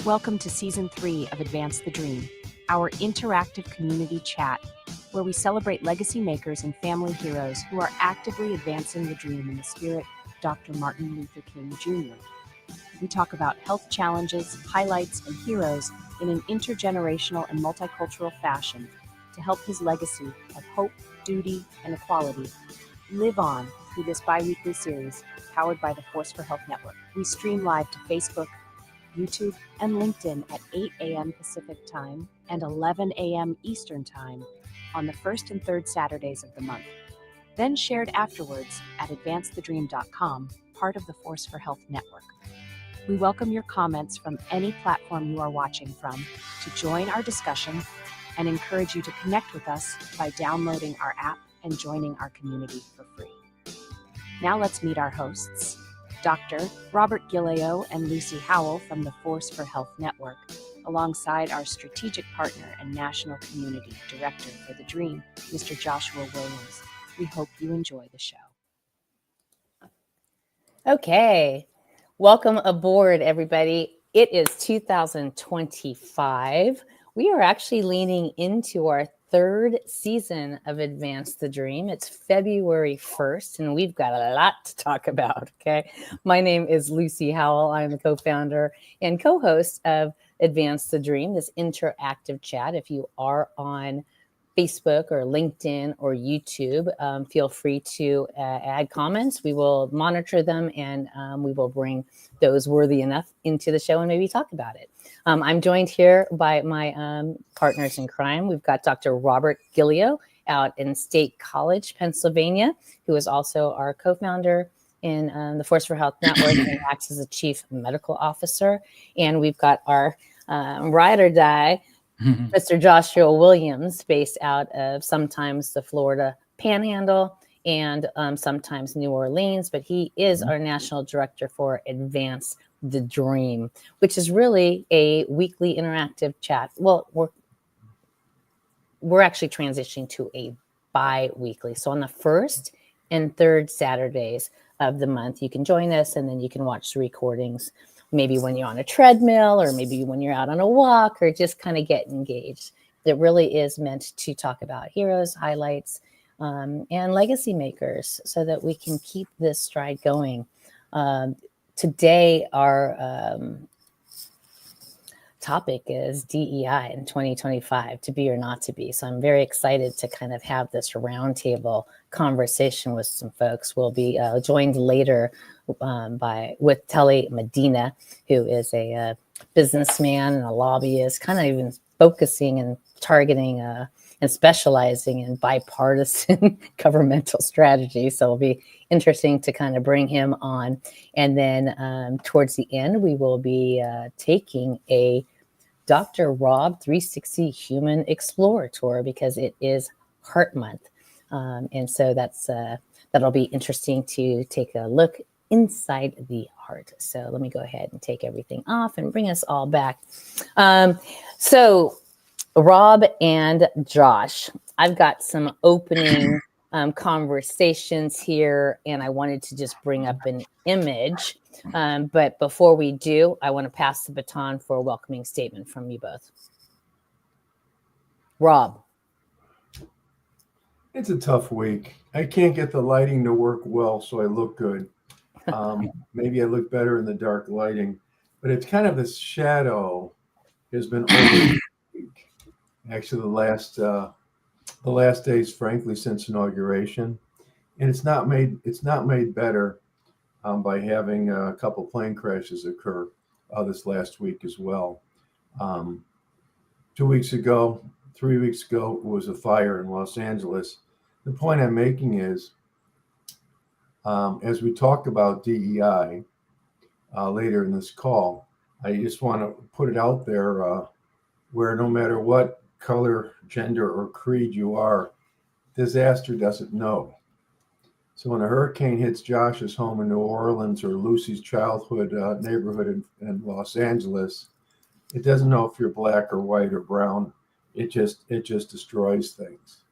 Welcome to Season 3 of Advance the Dream, our interactive community chat where we celebrate legacy makers and family heroes who are actively advancing the dream in the spirit of Dr. Martin Luther King Jr. We talk about health challenges, highlights, and heroes in an intergenerational and multicultural fashion to help his legacy of hope, duty, and equality live on through this bi-weekly series powered by the Force for Health Network. We stream live to Facebook, YouTube, and LinkedIn at 8 a.m. Pacific Time and 11 a.m. Eastern Time on the first and third Saturdays of the month. Then shared afterwards at advancethedream.com, part of the Force for Health Network. We welcome your comments from any platform you are watching from to join our discussion and encourage you to connect with us by downloading our app and joining our community for free. Now let's meet our hosts. Dr. Robert Gillio and Lucy Howell from the Force for Health Network, alongside our strategic partner and National Community Director for the Dream, Mr. Joshua Williams. We hope you enjoy the show. Okay, welcome aboard, everybody. It is 2025. We are actually leaning into our third season of Advance the Dream. It's February 1st, and we've got a lot to talk about, okay? My name is Lucy Howell. I'm the co-founder and co-host of Advance the Dream, this interactive chat. If you are on Facebook or LinkedIn or YouTube, feel free to add comments. We will monitor them, and we will bring those worthy enough into the show and maybe talk about it. I'm joined here by my partners in crime. We've got Dr. Robert Gillio out in State College, Pennsylvania, who is also our co-founder in the Force for Health Network and acts as a chief medical officer. And we've got our ride or die, Mr. Joshua Williams, based out of sometimes the Florida Panhandle and sometimes New Orleans, but he is our national director for Advance the Dream, which is really a weekly interactive chat. Well, we're actually transitioning to a bi-weekly. So on the first and third Saturdays of the month, you can join us, and then you can watch the recordings maybe when you're on a treadmill or maybe when you're out on a walk, or just kind of get engaged. It really is meant to talk about heroes, highlights, and legacy makers so that we can keep this stride going. Today, our topic is DEI in 2025, to be or not to be. So I'm very excited to kind of have this roundtable conversation with some folks. We'll be joined later with Telley Madina, who is a businessman and a lobbyist, kind of even focusing and targeting and specializing in bipartisan governmental strategy. So it'll be interesting to kind of bring him on. And then towards the end, we will be taking a Dr. Rob 360 Human Explorer Tour, because it is Heart Month. And so that'll be interesting to take a look inside the heart. So let me go ahead and take everything off and bring us all back. So Rob and Josh, I've got some opening conversations here, and I wanted to just bring up an image. But before we do, I want to pass the baton for a welcoming statement from you both. Rob. It's a tough week. I can't get the lighting to work well, so I look good. Maybe I look better in the dark lighting, but it's kind of this shadow has been over the week. Actually, the last days, frankly, since inauguration, and it's not made better by having a couple plane crashes occur this last week as well. 2 weeks ago, 3 weeks ago, was a fire in Los Angeles. The point I'm making is, as we talk about DEI later in this call, I just want to put it out there where no matter what color, gender, or creed you are, disaster doesn't know. So when a hurricane hits Josh's home in New Orleans or Lucy's childhood neighborhood in Los Angeles, it doesn't know if you're black or white or brown. It just destroys things.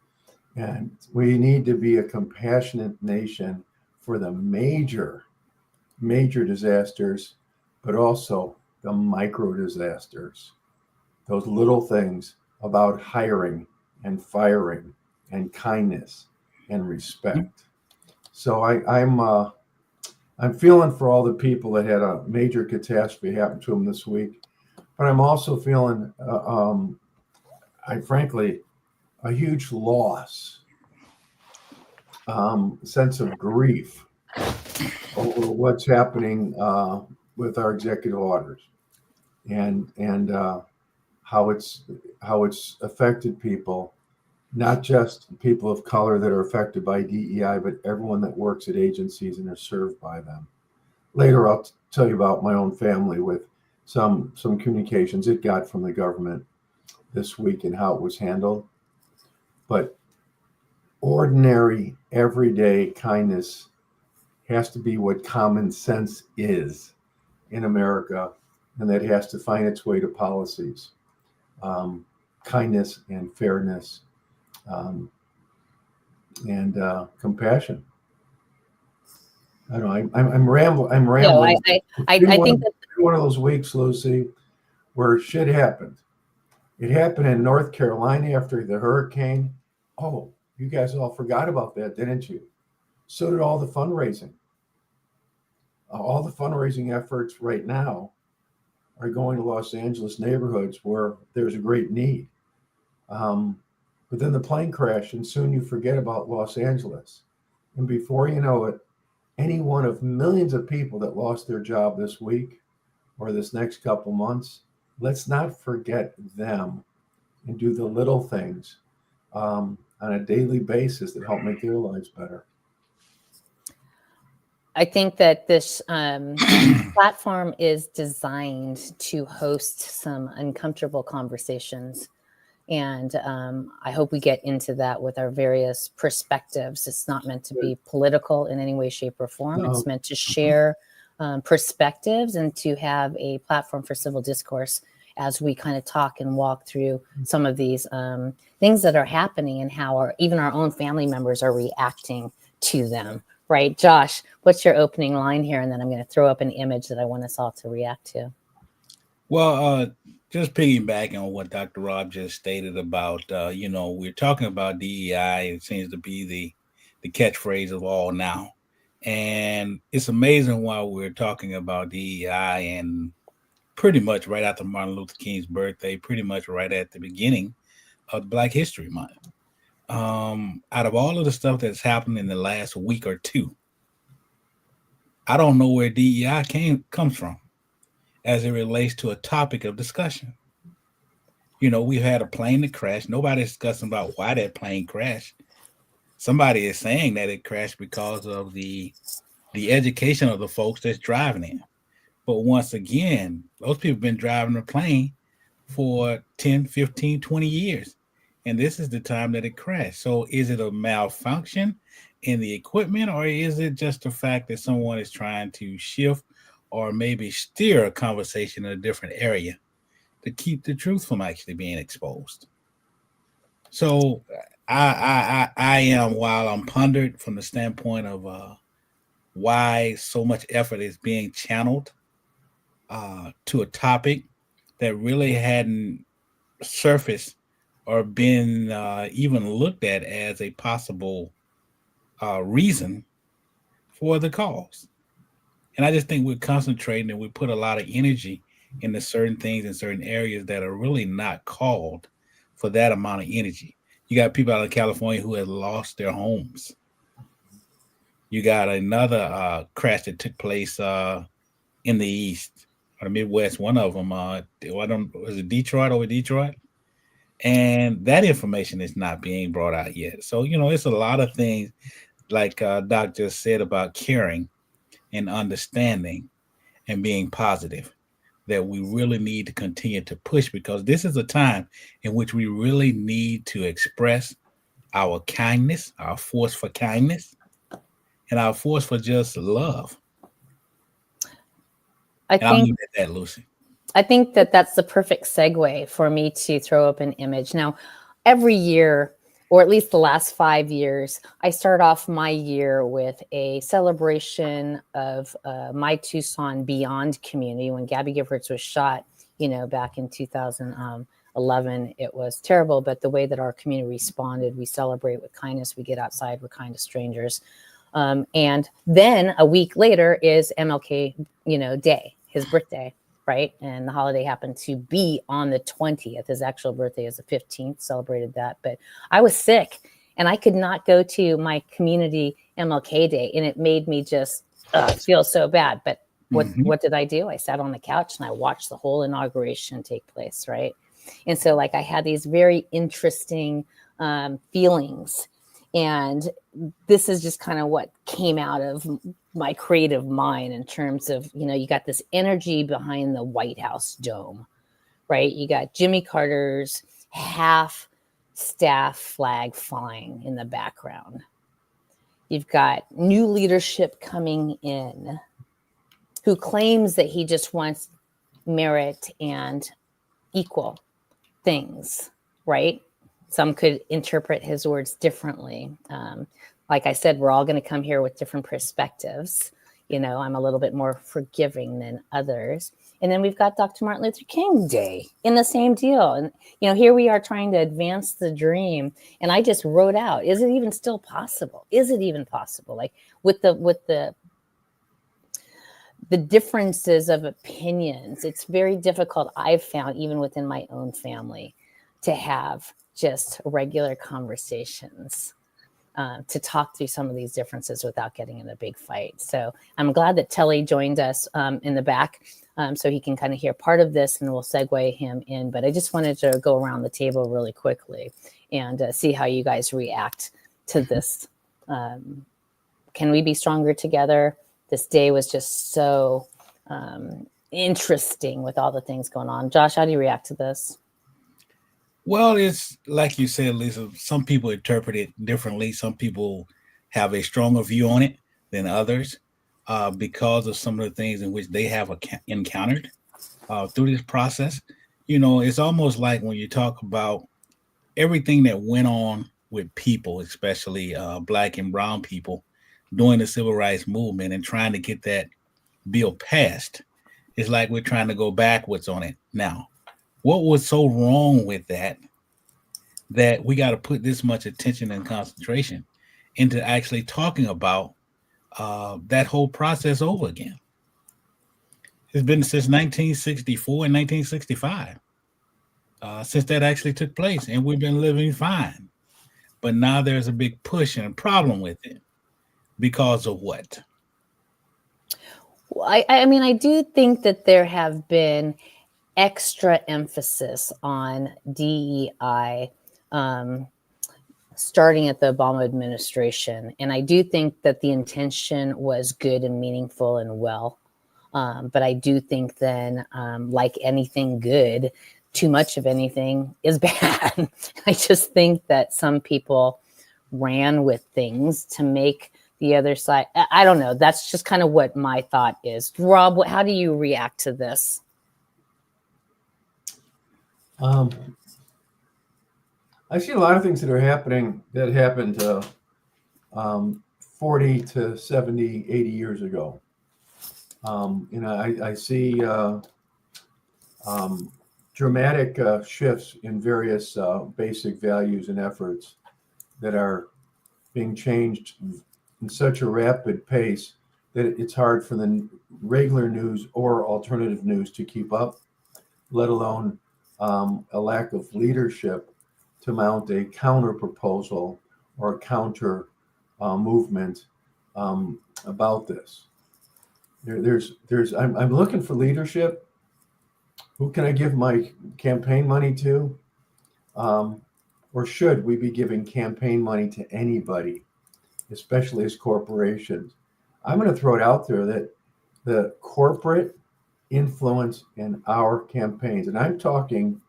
And we need to be a compassionate nation for the major disasters, but also the the micro disasters, those little things about hiring and firing and kindness and respect. So I'm feeling for all the people that had a major catastrophe happen to them this week, but I'm also feeling, frankly, a huge loss, sense of grief over what's happening with our executive orders and how it's affected people, not just people of color that are affected by DEI, but everyone that works at agencies and are served by them. Later, I'll tell you about my own family with some communications it got from the government this week and how it was handled. But ordinary, everyday kindness has to be what common sense is in America, and that has to find its way to policies. Kindness and fairness and compassion. I don't know. I'm rambling. No, I think that one of those weeks, Lucy, where shit happened. It happened in North Carolina after the hurricane. Oh, you guys all forgot about that, didn't you? So did all the fundraising. All the fundraising efforts right now are going to Los Angeles neighborhoods where there's a great need. But then the plane crashed, and soon you forget about Los Angeles. And before you know it, any one of millions of people that lost their job this week or this next couple months, let's not forget them and do the little things on a daily basis that help make their lives better. I think that this platform is designed to host some uncomfortable conversations. And I hope we get into that with our various perspectives. It's not meant to be political in any way, shape, or form. No. It's meant to share perspectives and to have a platform for civil discourse as we kind of talk and walk through some of these things that are happening and how even our own family members are reacting to them. Right, Josh, what's your opening line here? And then I'm going to throw up an image that I want us all to react to. Well, just piggybacking on what Dr. Rob just stated about, we're talking about DEI. It seems to be the catchphrase of all now. And it's amazing while we're talking about DEI and pretty much right after Martin Luther King's birthday, pretty much right at the beginning of Black History Month. Out of all of the stuff that's happened in the last week or two, I don't know where DEI comes from as it relates to a topic of discussion. We've had a plane that crashed. Nobody's discussing about why that plane crashed. Somebody is saying that it crashed because of the education of the folks that's driving it. But once again, those people have been driving the plane for 10, 15, 20 years. And this is the time that it crashed. So is it a malfunction in the equipment, or is it just the fact that someone is trying to shift or maybe steer a conversation in a different area to keep the truth from actually being exposed? So I am, while I'm pondered from the standpoint of why so much effort is being channeled to a topic that really hadn't surfaced or been even looked at as a possible reason for the cause. And I just think we're concentrating and we put a lot of energy into certain things in certain areas that are really not called for that amount of energy. You got people out in California who have lost their homes. You got another crash that took place in the East or the Midwest. One of them, was it Detroit, over Detroit? And that information is not being brought out yet. So, it's a lot of things, like Doc just said, about caring and understanding and being positive that we really need to continue to push, because this is a time in which we really need to express our kindness, our force for kindness, and our force for just love. I'll leave it at that, Lucy. I think that that's the perfect segue for me to throw up an image. Now, every year or at least the last 5 years, I start off my year with a celebration of my Tucson Beyond community. When Gabby Giffords was shot, back in 2011, it was terrible. But the way that our community responded, we celebrate with kindness. We get outside, we're kind to strangers. And then a week later is MLK, Day, his birthday, right? And the holiday happened to be on the 20th. His actual birthday is the 15th, celebrated that. But I was sick and I could not go to my community MLK Day. And it made me just feel so bad. But what did I do? I sat on the couch and I watched the whole inauguration take place, right? And so I had these very interesting feelings. And this is just kind of what came out of my creative mind in terms of, you got this energy behind the White House dome, right? You got Jimmy Carter's half staff flag flying in the background. You've got new leadership coming in who claims that he just wants merit and equal things, right? Some could interpret his words differently. Like I said, we're all going to come here with different perspectives. I'm a little bit more forgiving than others. And then we've got Dr. Martin Luther King Day in the same deal. And, here we are trying to advance the dream. And I just wrote out, is it even still possible? Is it even possible? With the differences of opinions, it's very difficult, I've found, even within my own family, to have just regular conversations, to talk through some of these differences without getting in a big fight. So I'm glad that Telley joined us in the back, so he can kind of hear part of this, and we'll segue him in. But I just wanted to go around the table really quickly and see how you guys react to this. Can we be stronger together? This day was just so interesting with all the things going on. Josh, how do you react to this? Well, it's like you said, Lisa, some people interpret it differently. Some people have a stronger view on it than others because of some of the things in which they have encountered through this process. It's almost like when you talk about everything that went on with people, especially Black and brown people, during the civil rights movement and trying to get that bill passed. It's like we're trying to go backwards on it now. What was so wrong with that we got to put this much attention and concentration into actually talking about that whole process over again? It's been since 1964 and 1965 since that actually took place, and we've been living fine. But now there's a big push and a problem with it. Because of what? Well, I mean, I do think that there have been extra emphasis on DEI starting at the Obama administration. And I do think that the intention was good and meaningful and well. But I do think then, like anything good, too much of anything is bad. I just think that some people ran with things to make the other side. I don't know. That's just kind of what my thought is. Rob, how do you react to this? I see a lot of things that are happening that happened 40 to 70, 80 years ago. I see dramatic shifts in various basic values and efforts that are being changed in such a rapid pace that it's hard for the regular news or alternative news to keep up, let alone a lack of leadership to mount a counter proposal or a counter movement about this. I'm looking for leadership. Who can I give my campaign money to? Or should we be giving campaign money to anybody, especially as corporations? I'm going to throw it out there that the corporate influence in our campaigns, and I'm talking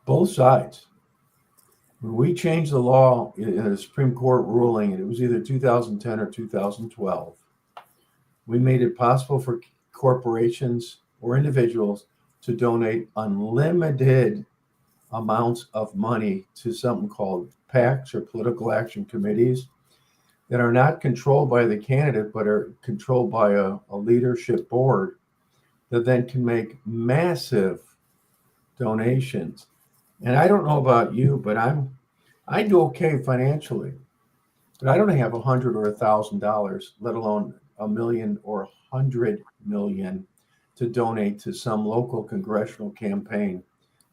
both sides. When we changed the law in a Supreme Court ruling, and it was either 2010 or 2012, we made it possible for corporations or individuals to donate unlimited amounts of money to something called PACs, or political action committees, that are not controlled by the candidate, but are controlled by a leadership board that then can make massive donations. And I don't know about you, but I do okay financially, but I don't have $100 or $1,000, let alone $1 million or $100 million to donate to some local congressional campaign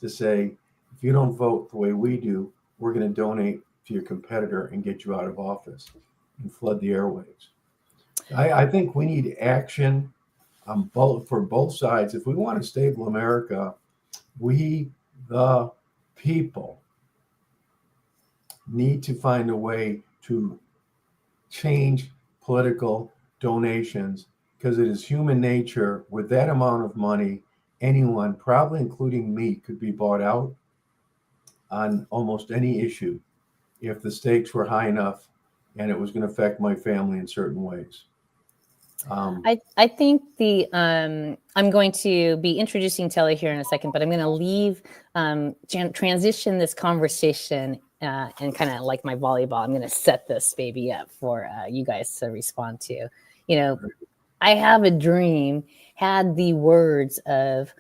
to say, if you don't vote the way we do, we're going to donate to your competitor and get you out of office and flood the airwaves. I think we need action on for both sides. If we want a stable America, we, the people, need to find a way to change political donations, because it is human nature. With that amount of money, anyone, probably including me, could be bought out on almost any issue if the stakes were high enough and it was going to affect my family in certain ways. I think I'm going to be introducing Telley here in a second, but I'm going to leave transition this conversation and kind of like my volleyball. I'm going to set this baby up for you guys to respond to. You know, I have a dream had the words of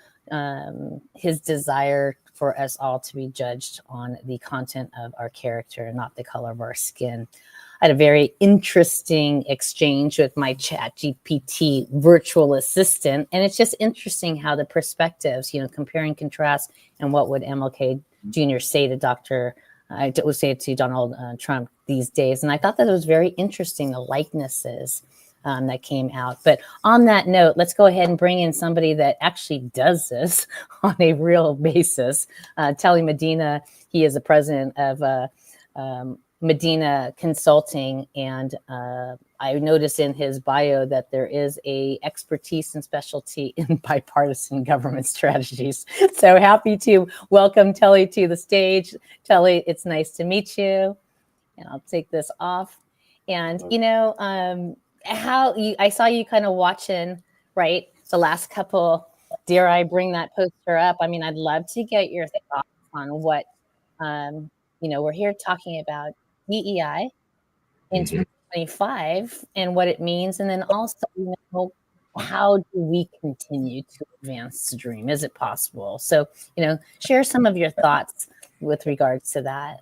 his desire for us all to be judged on the content of our character and not the color of our skin. I had a very interesting exchange with my ChatGPT virtual assistant. And it's just interesting how the perspectives, you know, compare and contrast, and what would MLK Jr. say to Donald Trump these days. And I thought that it was very interesting, the likenesses that came out. But on that note, let's go ahead and bring in somebody that actually does this on a real basis. Telley Madina, he is the president of Madina Consulting, and I noticed in his bio that there is a expertise and specialty in bipartisan government strategies. So happy to welcome Telley to the stage. Telley, it's nice to meet you. And I'll take this off. And you know, I saw you kind of watching, right, the last couple. Dare I bring that poster up? I mean, I'd love to get your thoughts on what you know, we're here talking about DEI in 2025 and what it means. And then also, you know, how do we continue to advance the dream? Is it possible? So, you know, share some of your thoughts with regards to that.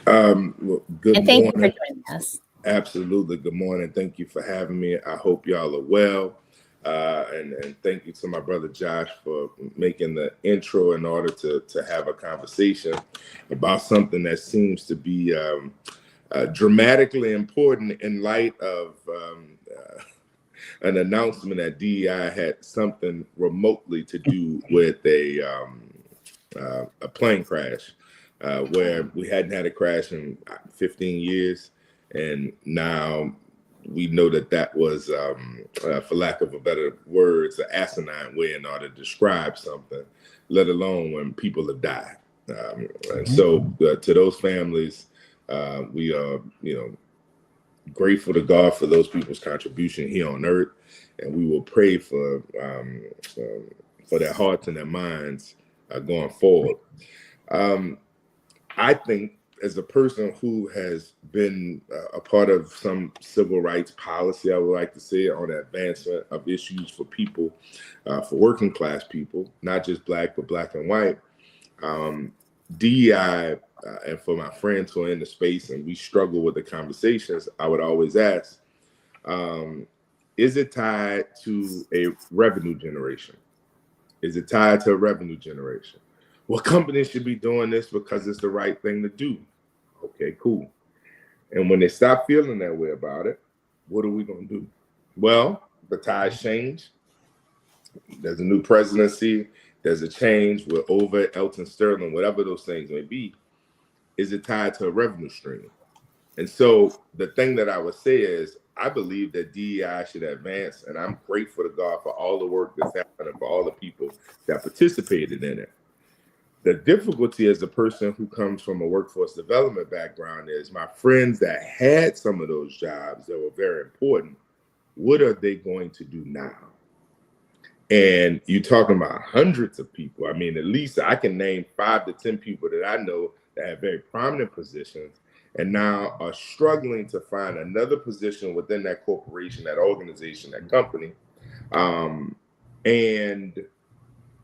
Well, good and thank morning. you for joining us. Absolutely. Good morning. Thank you for having me. I hope y'all are well. And thank you to my brother Josh for making the intro in order to have a conversation about something that seems to be dramatically important in light of an announcement that DEI had something remotely to do with a plane crash where we hadn't had a crash in 15 years. And now we know that was, for lack of a better words, an asinine way in order to describe something, let alone when people have died. And so to those families, we are, you know, grateful to God for those people's contribution here on earth, and we will pray for their hearts and their minds going forward. I think, as a person who has been a part of some civil rights policy, I would like to say, on the advancement of issues for people, for working class people, not just Black, but Black and white, DEI, and for my friends who are in the space and we struggle with the conversations, I would always ask, is it tied to a revenue generation? Is it tied to a revenue generation? Well, companies should be doing this because it's the right thing to do. Okay, cool. And when they stop feeling that way about it, what are we going to do? Well, the tides change. There's a new presidency. There's a change. We're over Elton Sterling, whatever those things may be. Is it tied to a revenue stream? And so the thing that I would say is, I believe that DEI should advance, and I'm grateful to God for all the work that's happened and for all the people that participated in it. The difficulty as a person who comes from a workforce development background is my friends that had some of those jobs that were very important, what are they going to do now? And you're talking about hundreds of people. I mean, at least I can name 5 to 10 people that I know that have very prominent positions and now are struggling to find another position within that corporation, that organization, that company, and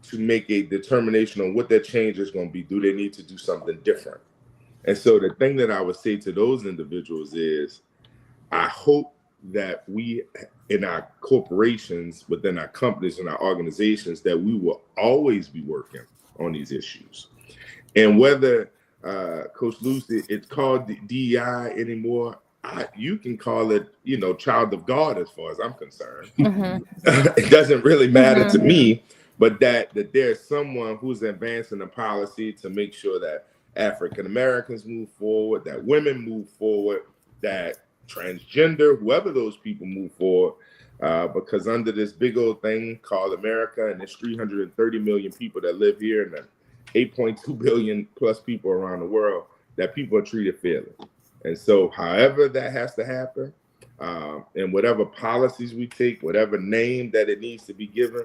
to make a determination on what that change is going to be. Do they need to do something different? And so the thing that I would say to those individuals is, I hope that we, in our corporations, within our companies and our organizations, that we will always be working on these issues. And whether, Coach Lucy, it's called DEI anymore, you can call it, child of God, as far as I'm concerned. It doesn't really matter to me, but that there's someone who's advancing a policy to make sure that African Americans move forward, that women move forward, that transgender, whoever those people move forward, because under this big old thing called America, and there's 330 million people that live here, and 8.2 billion plus people around the world, that people are treated fairly. And so however that has to happen, and whatever policies we take, whatever name that it needs to be given,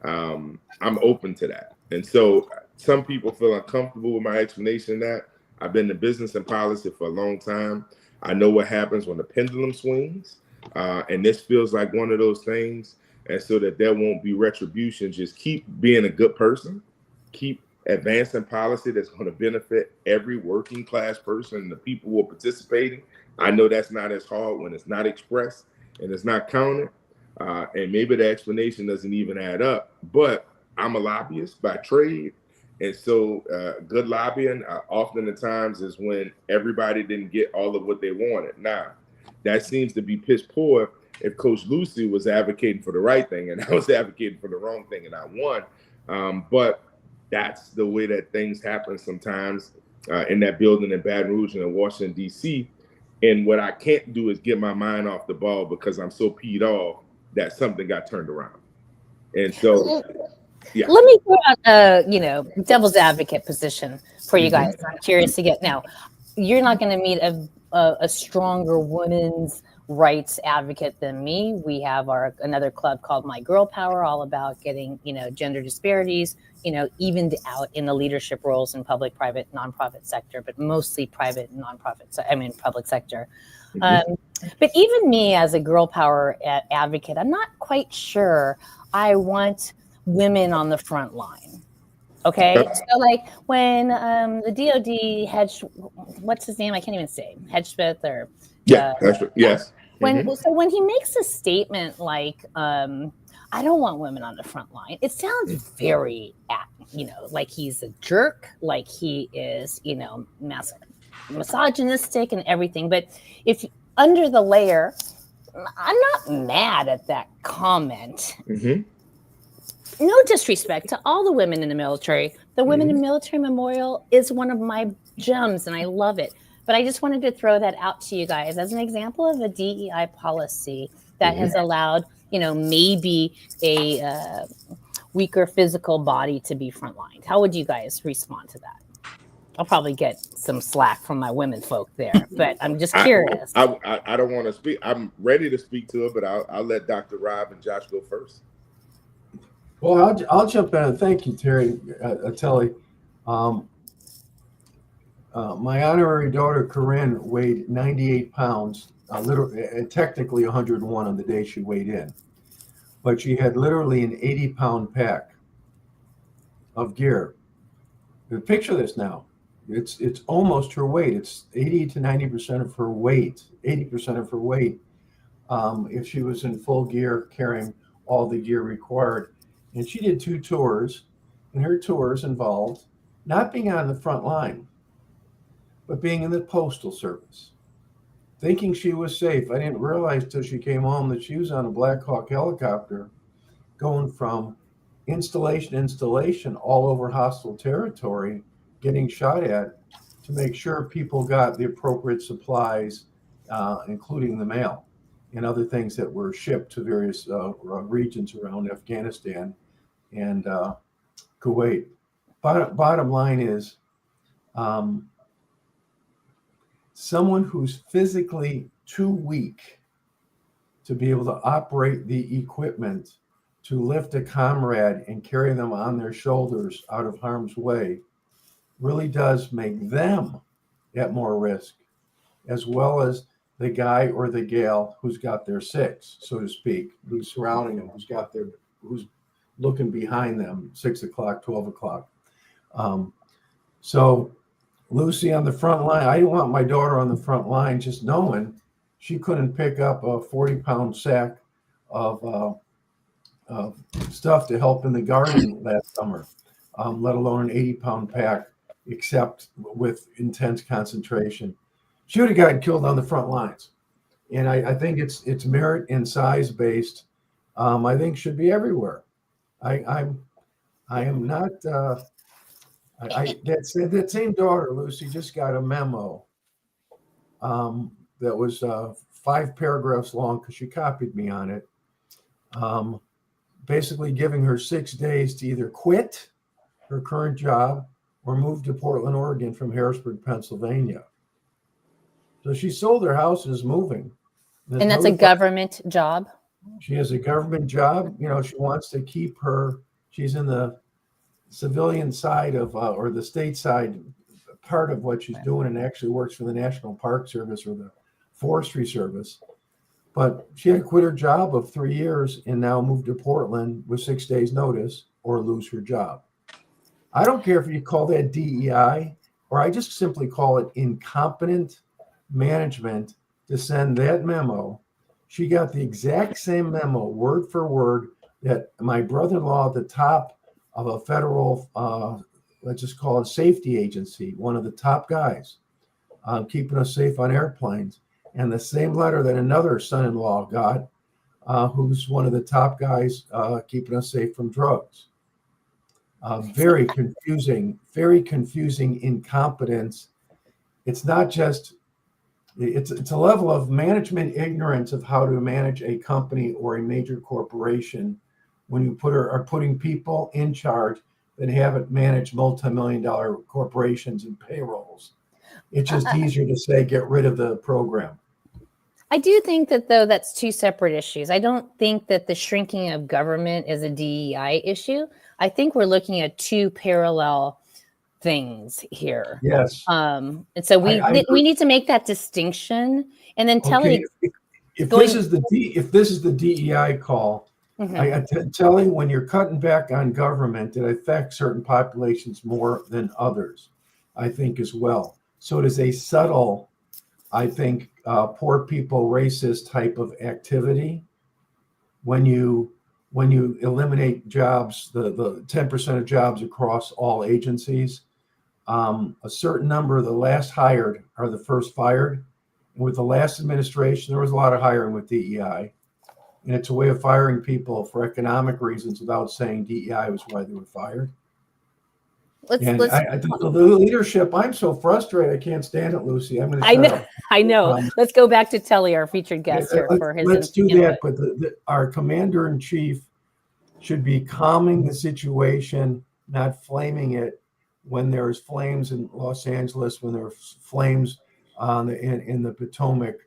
I'm open to that. And so some people feel uncomfortable with my explanation of that. I've been in business and policy for a long time. I know what happens when the pendulum swings, and this feels like one of those things. And so that there won't be retribution, just keep being a good person, keep advancing policy that's going to benefit every working class person and the people who are participating. I know that's not as hard when it's not expressed and it's not counted. And maybe the explanation doesn't even add up, but I'm a lobbyist by trade. And so good lobbying often at times is when everybody didn't get all of what they wanted. Now, that seems to be piss poor if Coach Lucy was advocating for the right thing and I was advocating for the wrong thing and I won. But that's the way that things happen sometimes in that building in Baton Rouge and in Washington, D.C. And what I can't do is get my mind off the ball because I'm so peed off that something got turned around. And so, yeah. Let me throw out devil's advocate position for you guys. I'm curious to get, now, you're not going to meet a stronger women's rights advocate than me. We have another club called My Girl Power, all about getting, gender disparities, evened out in the leadership roles in public, private, nonprofit sector, but mostly private and public sector. But even me as a girl power advocate, I'm not quite sure I want women on the front line. Okay. So like when the DOD what's his name? I can't even say Hedgesmith or. Yeah, that's right. Yes. So when he makes a statement like, I don't want women on the front line, it sounds very, like he's a jerk, like he is, misogynistic and everything. But if under the layer, I'm not mad at that comment. No disrespect to all the women in the military. The Women in Military Memorial is one of my gems, and I love it. But I just wanted to throw that out to you guys as an example of a DEI policy that has allowed, maybe a weaker physical body to be frontlined. How would you guys respond to that? I'll probably get some slack from my women folk there, but I'm just curious. I don't want to speak. I'm ready to speak to it, but I'll let Dr. Rob and Josh go first. Well, I'll jump in and thank you, Telley. My honorary daughter, Corinne, weighed 98 pounds, technically 101 on the day she weighed in. But she had literally an 80-pound pack of gear. Picture this now. It's almost her weight. It's 80 to 90% of her weight, 80% of her weight, if she was in full gear, carrying all the gear required. And she did 2 tours, and her tours involved not being on the front line, but being in the Postal Service, thinking she was safe. I didn't realize till she came home that she was on a Black Hawk helicopter going from installation to installation all over hostile territory, getting shot at to make sure people got the appropriate supplies, including the mail and other things that were shipped to various regions around Afghanistan and Kuwait. Bottom line is, someone who's physically too weak to be able to operate the equipment to lift a comrade and carry them on their shoulders out of harm's way really does make them at more risk, as well as the guy or the gal who's got their six, so to speak, who's surrounding them, who's looking behind them, 6 o'clock, 12 o'clock. So Lucy on the front line, I want my daughter on the front line, just knowing she couldn't pick up a 40-pound sack of stuff to help in the garden last summer, let alone an 80-pound pack, except with intense concentration. She would have gotten killed on the front lines. And I think it's merit and size based. I think should be everywhere. I am not. That same daughter, Lucy, just got a memo that was 5 paragraphs long because she copied me on it. Basically giving her 6 days to either quit her current job or move to Portland, Oregon from Harrisburg, Pennsylvania. So she sold her house and is moving. And that's a government job? She has a government job. You know, she wants to keep her, she's in the civilian side of, or the state side part of what she's doing, and actually works for the National Park Service or the Forestry Service. But she had to quit her job of 3 years and now move to Portland with 6 days notice or lose her job. I don't care if you call that DEI, or I just simply call it incompetent management to send that memo. She got the exact same memo, word for word, that my brother-in-law at the top of a federal, let's just call it safety agency, one of the top guys, keeping us safe on airplanes, and the same letter that another son-in-law got, who's one of the top guys keeping us safe from drugs. Very confusing incompetence. It's not just, it's a level of management ignorance of how to manage a company or a major corporation when you are putting people in charge that haven't managed multi-million-dollar corporations and payrolls. It's just easier to say, get rid of the program. I do think that, though, that's 2 separate issues. I don't think that the shrinking of government is a DEI issue. I think we're looking at 2 parallel things here. Yes. And so we need to make that distinction. And then Telley, if this is the DEI call, Telley, when you're cutting back on government, it affects certain populations more than others, I think, as well. So it is a subtle, I think, poor people racist type of activity when you eliminate jobs, the 10% of jobs across all agencies. A certain number of the last hired are the first fired. And with the last administration, there was a lot of hiring with DEI. And it's a way of firing people for economic reasons without saying DEI was why they were fired. The leadership, I'm so frustrated. I can't stand it, Lucy. I'm going to shut up. I know. Let's go back to Telley, our featured guest here, for his Let's do input. that. But our commander-in-chief should be calming the situation, not flaming it when there's flames in Los Angeles, when there's flames in the Potomac,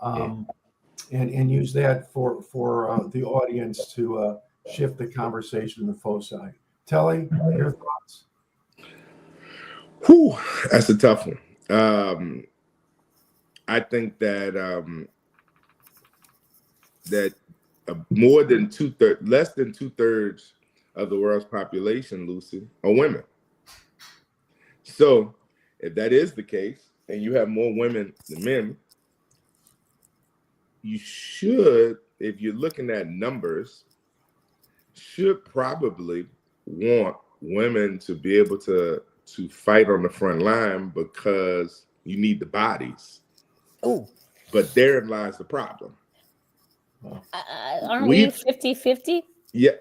and use that for the audience to shift the conversation to the foci. Telley, your thoughts? Whew, that's a tough one. I think that more than less than 2/3 of the world's population, Lucy, are women. So if that is the case, and you have more women than men, you should, if you're looking at numbers, should probably want women to be able to fight on the front line because you need the bodies. Oh, but therein lies the problem. Aren't we 50-50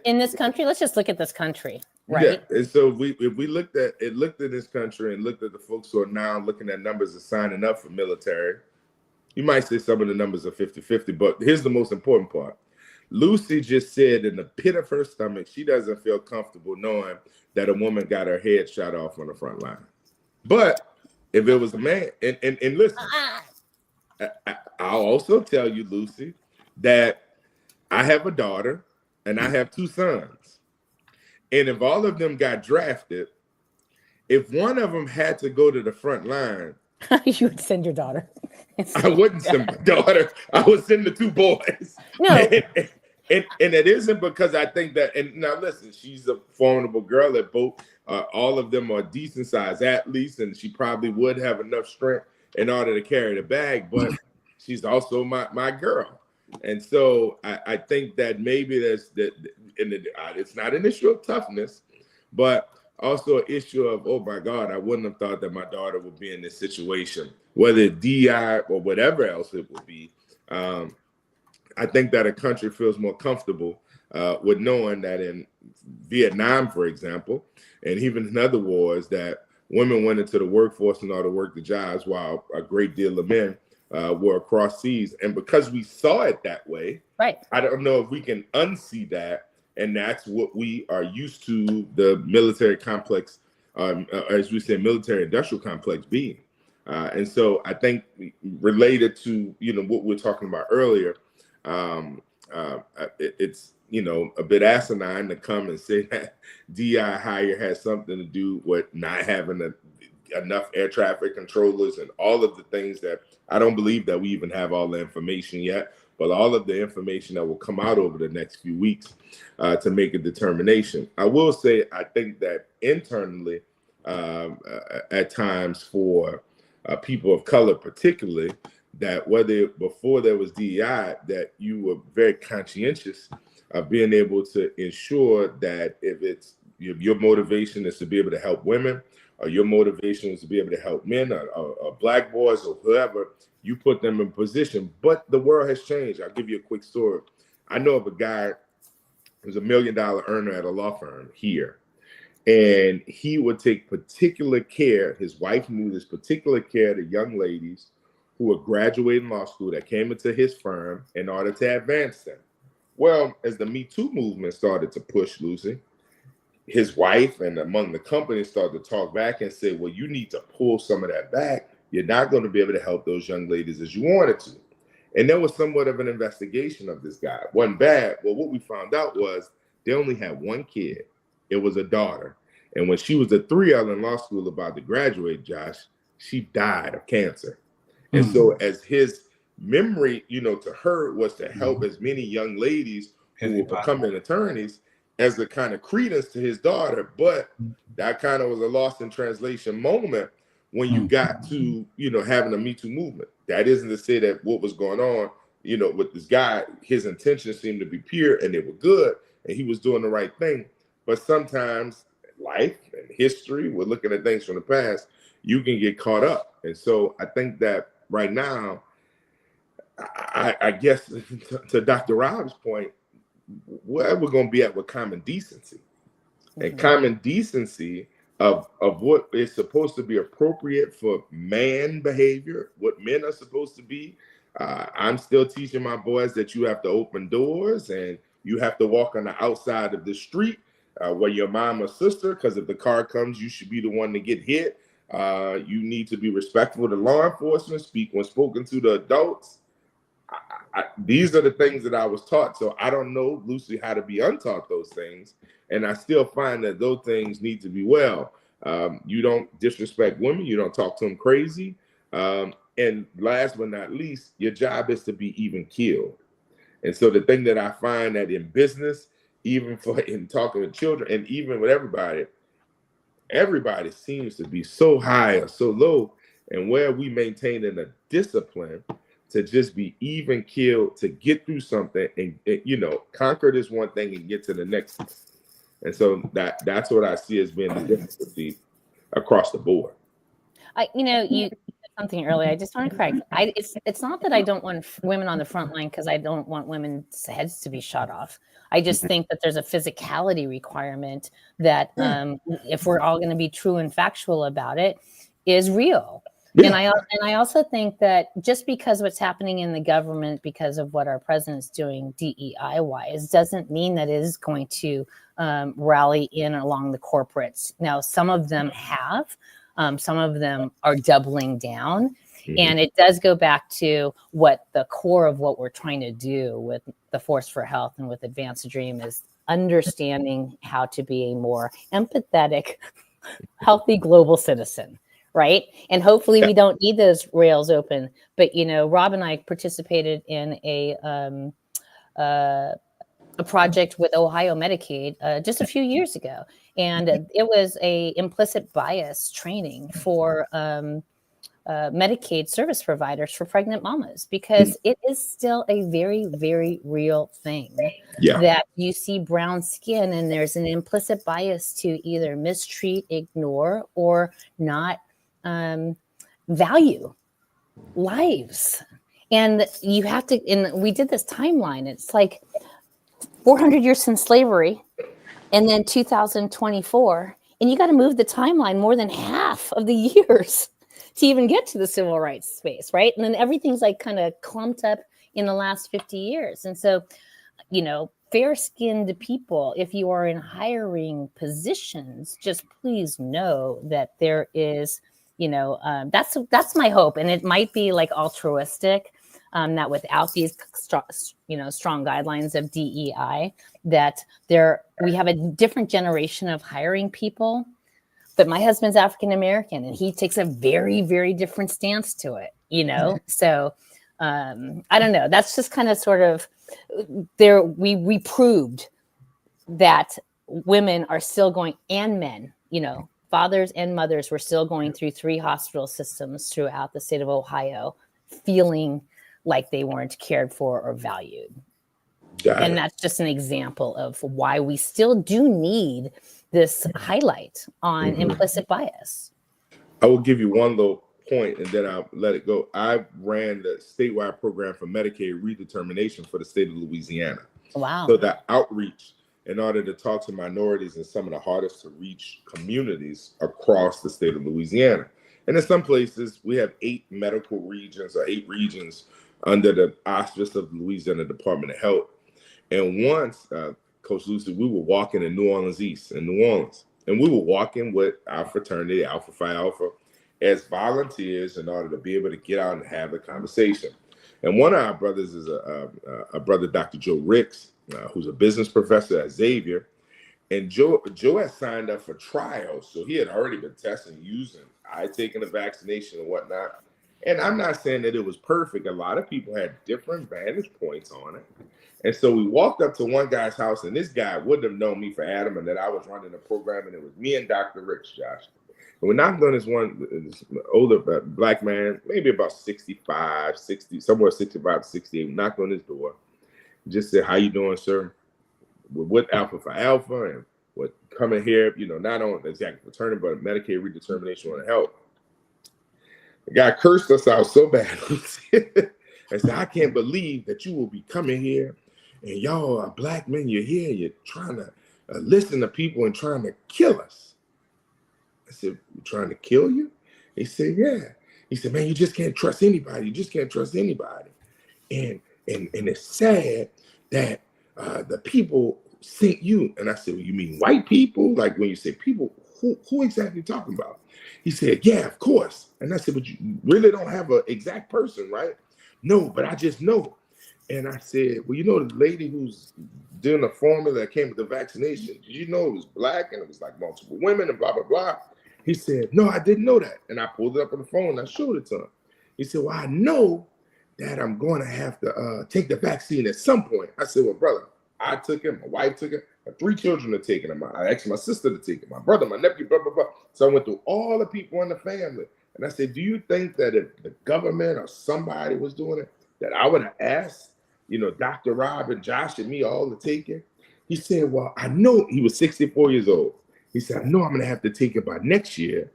in this country? Let's just look at this country, right? Yeah, and so if we looked at this country and looked at the folks who are now looking at numbers of signing up for military, you might say some of the numbers are 50-50, but here's the most important part. Lucy just said in the pit of her stomach, she doesn't feel comfortable knowing that a woman got her head shot off on the front line. But if it was a man, and listen, I'll also tell you, Lucy, that I have a daughter and I have 2 sons. And if all of them got drafted, if one of them had to go to the front line, you would send your daughter. I wouldn't send my daughter. I would send the 2 boys. No. And it isn't because I think that, and now listen, she's a formidable girl at both. All of them are decent sized athletes, and she probably would have enough strength in order to carry the bag, but she's also my girl. And so I think that maybe there's that, and it's not an issue of toughness, but also an issue of, oh my God, I wouldn't have thought that my daughter would be in this situation, whether DEI or whatever else it would be. I think that a country feels more comfortable with knowing that in Vietnam, for example, and even in other wars, that women went into the workforce in order to work the jobs while a great deal of men were across seas. And because we saw it that way, right, I don't know if we can unsee that. And that's what we are used to the military complex, as we say, military industrial complex being. And so I think related to, what we were talking about earlier, it's, a bit asinine to come and say that DEI hire has something to do with not having enough air traffic controllers and all of the things that I don't believe that we even have all the information yet, but all of the information that will come out over the next few weeks to make a determination. I will say, I think that internally, at times for people of color particularly, that whether before there was DEI, that you were very conscientious of being able to ensure that if it's your motivation is to be able to help women, or your motivation is to be able to help men or black boys or whoever, you put them in position. But the world has changed. I'll give you a quick story. I know of a guy who's $1 million earner at a law firm here. And he would take particular care, his wife knew this particular care to young ladies who were graduating law school that came into his firm in order to advance them. Well, as the Me Too movement started to push, Lucy, his wife and among the company started to talk back and say, well, you need to pull some of that back. You're not going to be able to help those young ladies as you wanted to. And there was somewhat of an investigation of this guy. It wasn't bad. Well, what we found out was they only had 1 kid. It was a daughter. And when she was a 3L in law school about to graduate, Josh, she died of cancer. And so as his memory, to her was to help as many young ladies who were becoming attorneys as a kind of credence to his daughter. But that kind of was a lost in translation moment when you got to, having a Me Too movement. That isn't to say that what was going on, with this guy, his intentions seemed to be pure and they were good and he was doing the right thing. But sometimes life and history, we're looking at things from the past, you can get caught up. And so I think that right now, I guess to Dr. Rob's point, where we're going to be at with common decency. And common decency of what is supposed to be appropriate for man behavior, what men are supposed to be. I'm still teaching my boys that you have to open doors and you have to walk on the outside of the street where your mom or sister, because if the car comes, you should be the one to get hit. You need to be respectful to law enforcement, speak when spoken to the adults. These are the things that I was taught. So I don't know, Lucy, how to be untaught those things. And I still find that those things need to be well. You don't disrespect women. You don't talk to them crazy. And last but not least, your job is to be even keeled. And so the thing that I find that in business, even in talking to children and even with everybody seems to be so high or so low. And where we maintain in a discipline to just be even keeled, to get through something and conquer this one thing and get to the next one. And so that's what I see as being the difficulty across the board. You said something earlier. I just want to correct. It's not that I don't want women on the front line because I don't want women's heads to be shot off. I just think that there's a physicality requirement that if we're all going to be true and factual about it, is real. Yeah. And I also think that just because what's happening in the government, because of what our president's doing DEI wise, doesn't mean that it is going to rally in along the corporates. Now, some of them have, some of them are doubling down. And it does go back to what the core of what we're trying to do with the Force for Health and with Advance the Dream is understanding how to be a more empathetic, healthy global citizen, right? And hopefully we don't need those rails open. But, you know, Rob and I participated in a project with Ohio Medicaid just a few years ago. And it was a implicit bias training for Medicaid service providers for pregnant mamas, because it is still a very, very real thing that you see brown skin and there's an implicit bias to either mistreat, ignore, or not value lives. And you have to, and we did this timeline. It's like 400 years since slavery, and then 2024, and you got to move the timeline more than half of the years to even get to the civil rights space, right? And then everything's like kind of clumped up in the last 50 years. And so, you know, fair-skinned people, if you are in hiring positions, just please know that there is, you know, that's my hope. And it might be like altruistic, that without these strong guidelines of DEI, that we have a different generation of hiring people. But my husband's African American, and he takes a very, very different stance to it, you know. So I don't know. That's just kind of sort of there. We proved that women are still going, and men, you know, fathers and mothers were still going through 3 hospital systems throughout the state of Ohio, feeling like they weren't cared for or valued. And that's just an example of why we still do need this highlight on implicit bias. I will give you one little point and then I'll let it go. I ran the statewide program for Medicaid redetermination for the state of Louisiana. Wow. So that outreach in order to talk to minorities in some of the hardest to reach communities across the state of Louisiana. And in some places, we have 8 medical regions or 8 regions under the auspice of the Louisiana Department of Health. And once, Coach Lucy, we were walking in New Orleans East in New Orleans, and we were walking with our fraternity, Alpha Phi Alpha, as volunteers in order to be able to get out and have a conversation. And one of our brothers is a brother, Dr. Joe Ricks, who's a business professor at Xavier. And Joe had signed up for trials, so he had already been testing, using, I had taken the vaccination and whatnot. And I'm not saying that it was perfect. A lot of people had different vantage points on it. And so we walked up to one guy's house, and this guy wouldn't have known me for Adam and that I was running the program, and it was me and Dr. Ricks, Josh. And we knocked on this older black man, maybe about 65, 60, somewhere 65 to 68. We knocked on his door, just said, "How you doing, sir? We're with Alpha Phi Alpha, and we're coming here, you know, not on exactly fraternity, but Medicaid redetermination on health." The guy cursed us out so bad. I said, "I can't believe that you will be coming here, and y'all are black men. You're here. You're trying to listen to people and trying to kill us." I said, "We're trying to kill you?" He said, "Yeah." He said, "Man, you just can't trust anybody. You just can't trust anybody. And it's sad that the people sent you." And I said, "Well, you mean white people? Like when you say people, who exactly you talking about?" He said, "Yeah, of course." And I said, "But you really don't have an exact person, right?" "No, but I just know." And I said, "Well, you know the lady who's doing the formula that came with the vaccination, did you know it was black and it was like multiple women and blah, blah, blah?" He said, "No, I didn't know that." And I pulled it up on the phone and I showed it to him. He said, "Well, I know that I'm going to have to take the vaccine at some point." I said, "Well, brother, I took it, my wife took it, my 3 children are taking it. I asked my sister to take it, my brother, my nephew, blah, blah, blah." So I went through all the people in the family. And I said, "Do you think that if the government or somebody was doing it, that I would have asked, you know, Dr. Rob and Josh and me all to take it?" He said, "Well, I know," he was 64 years old. He said, "I know I'm going to have to take it by next year."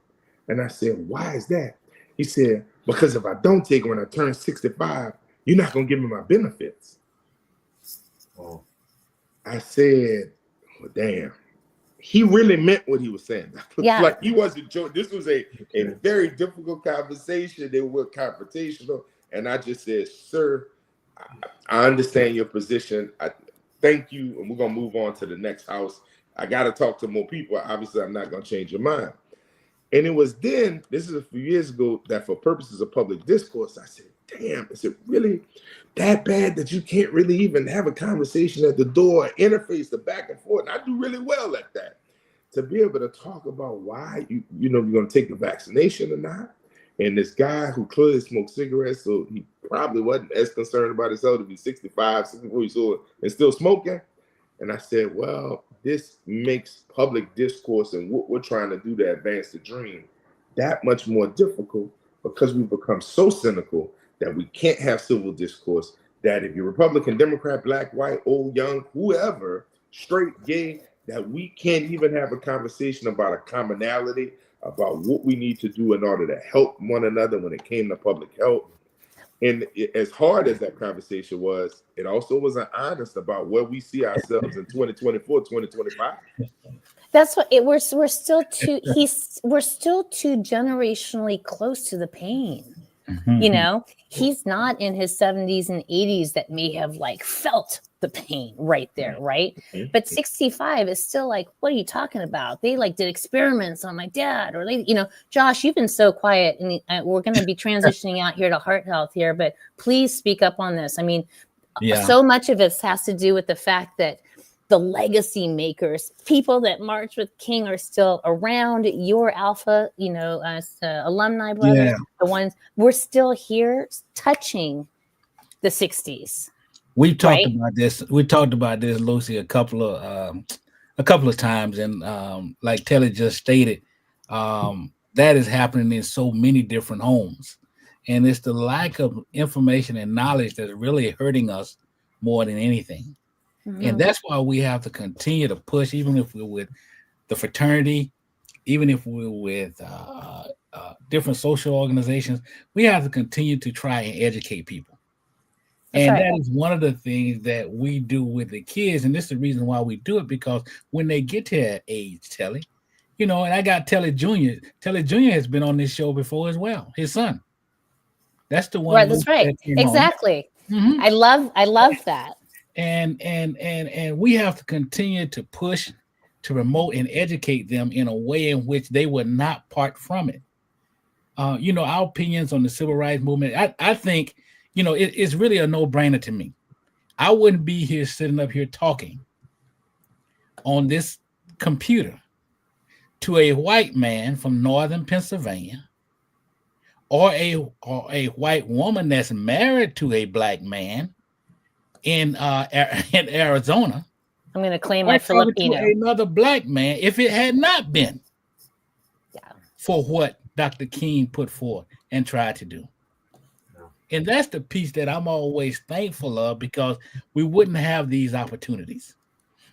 And I said, "Why is that?" He said, "Because if I don't take it when I turn 65, you're not going to give me my benefits." Oh. I said, "Well, damn." He really meant what he was saying. Yeah. Like he wasn't joking. This was a very difficult conversation. They were confrontational. And I just said, "Sir, I understand your position. I thank you. And we're going to move on to the next house. I got to talk to more people. Obviously, I'm not going to change your mind." And it was then, this is a few years ago, that for purposes of public discourse, I said, damn, is it really that bad that you can't really even have a conversation at the door, interface the back and forth? And I do really well at that. To be able to talk about why you're going to take the vaccination or not. And this guy who clearly smoked cigarettes, so he probably wasn't as concerned about his health to be 65, 64 years old and still smoking. And I said, well, this makes public discourse and what we're trying to do to advance the dream that much more difficult, because we've become so cynical that we can't have civil discourse, that if you're Republican, Democrat, black, white, old, young, whoever, straight, gay, that we can't even have a conversation about a commonality, about what we need to do in order to help one another when it came to public health. And as hard as that conversation was, it also was honest about where we see ourselves in 2024, 2025. That's what we're still too we're still too generationally close to the pain. Mhm. You know, he's not in his 70s and 80s that may have like felt the pain right there, right? But 65 is still like, what are you talking about? They like did experiments on my dad, or they, Josh, you've been so quiet, and we're going to be transitioning out here to heart health here, but please speak up on this. I mean, so much of it has to do with the fact that the legacy makers, people that marched with King, are still around. Your alpha, alumni brothers, the ones we're still here touching the 60s. We've talked about this. We talked about this, Lucy, a couple of times, and like Telley just stated, that is happening in so many different homes, and it's the lack of information and knowledge that's really hurting us more than anything. And that's why we have to continue to push, even if we're with the fraternity, even if we're with different social organizations, we have to continue to try and educate people. And that is one of the things that we do with the kids. And this is the reason why we do it, because when they get to that age, Telley, and I got Telley Jr. Telley Jr. has been on this show before as well, his son. That's the one. Right, that's right. Exactly. Mm-hmm. I love that. And we have to continue to push, to promote and educate them in a way in which they would not part from it. Our opinions on the civil rights movement, I think, it's really a no-brainer to me. I wouldn't be here sitting up here talking on this computer to a white man from northern Pennsylvania, or a white woman that's married to a black man in Arizona. I'm going to claim my Filipino. Another black man, if it had not been for what Dr. King put forth and tried to do. And that's the piece that I'm always thankful of, because we wouldn't have these opportunities.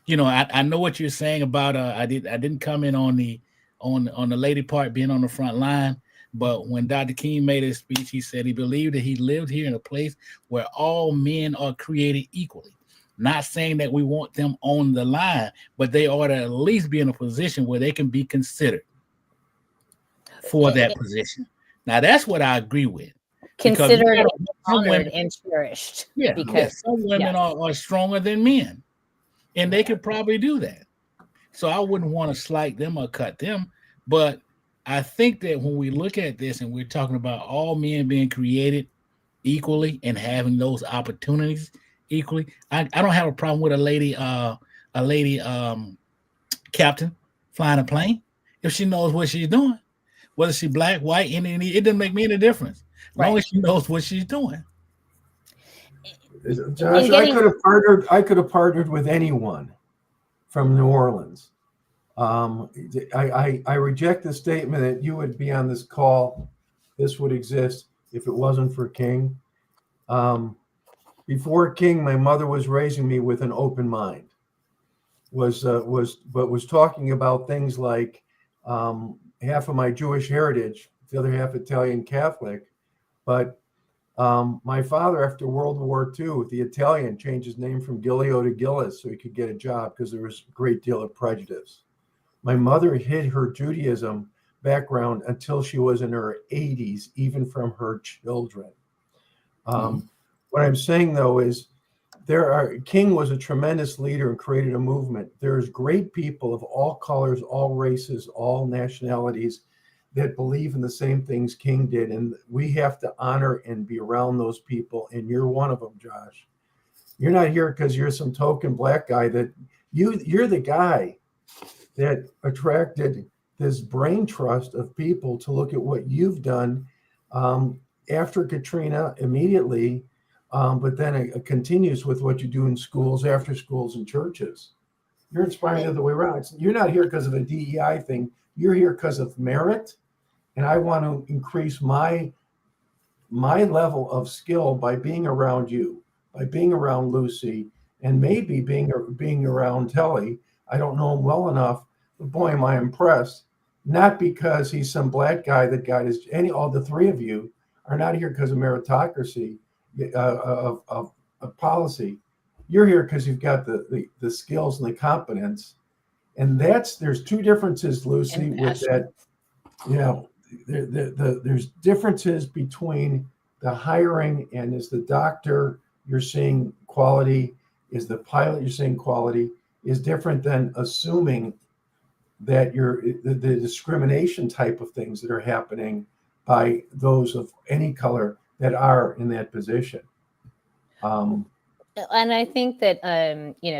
I know what you're saying about I didn't comment on the lady part being on the front line. But when Dr. King made his speech, he said he believed that he lived here in a place where all men are created equally. Not saying that we want them on the line, but they ought to at least be in a position where they can be considered for that position. Now, that's what I agree with. Considered, honored, and cherished. Yeah, because some women are stronger than men, and they could probably do that. So I wouldn't want to slight them or cut them, but I think that when we look at this and we're talking about all men being created equally and having those opportunities equally, I don't have a problem with a lady captain flying a plane if she knows what she's doing. Whether she's black, white, Indian, it doesn't make me any difference. As long as she knows what she's doing. Josh, I could have partnered with anyone from New Orleans. I reject the statement that you would be on this call, this would exist if it wasn't for King. Before King, my mother was raising me with an open mind. Was talking about things like half of my Jewish heritage, the other half Italian Catholic. But my father, after World War II, the Italian, changed his name from Gillio to Gillis so he could get a job, because there was a great deal of prejudice. My mother hid her Judaism background until she was in her 80s, even from her children. What I'm saying, though, is King was a tremendous leader and created a movement. There's great people of all colors, all races, all nationalities that believe in the same things King did. And we have to honor and be around those people. And you're one of them, Josh. You're not here because you're some token black guy. That you're the guy that attracted this brain trust of people to look at what you've done after Katrina immediately, but then it continues with what you do in schools, after schools, and churches. You're inspiring the other way around. You're not here because of a DEI thing. You're here because of merit, and I want to increase my level of skill by being around you, by being around Lucy, and maybe being around Telley. I don't know him well enough, but boy, am I impressed. Not because he's some black guy that got his. All the three of you are not here because of meritocracy of policy. You're here because you've got the skills and the competence, and there's two differences, Lucy, with that. There's differences between the hiring, and as the doctor you're seeing quality, is the pilot you're seeing quality, is different than assuming that the discrimination type of things that are happening by those of any color that are in that position. And I think that,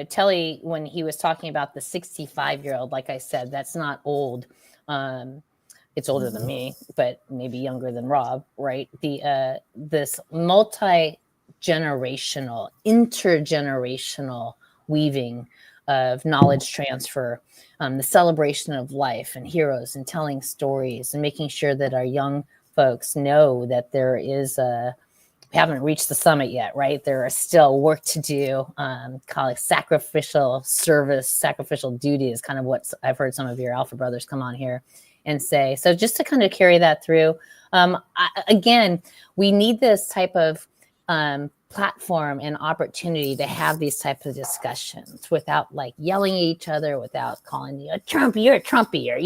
Telley, when he was talking about the 65-year-old, like I said, that's not old. It's older than me, but maybe younger than Rob, right? This multi-generational, intergenerational weaving of knowledge transfer, the celebration of life and heroes and telling stories and making sure that our young folks know that there is we haven't reached the summit yet, right? There is still work to do. Call it sacrificial service, sacrificial duty is kind of what I've heard some of your Alpha brothers come on here and say. So just to kind of carry that through, again, we need this type of platform and opportunity to have these types of discussions without like yelling at each other, without calling you a Trumpy, you're a Trumpy, or,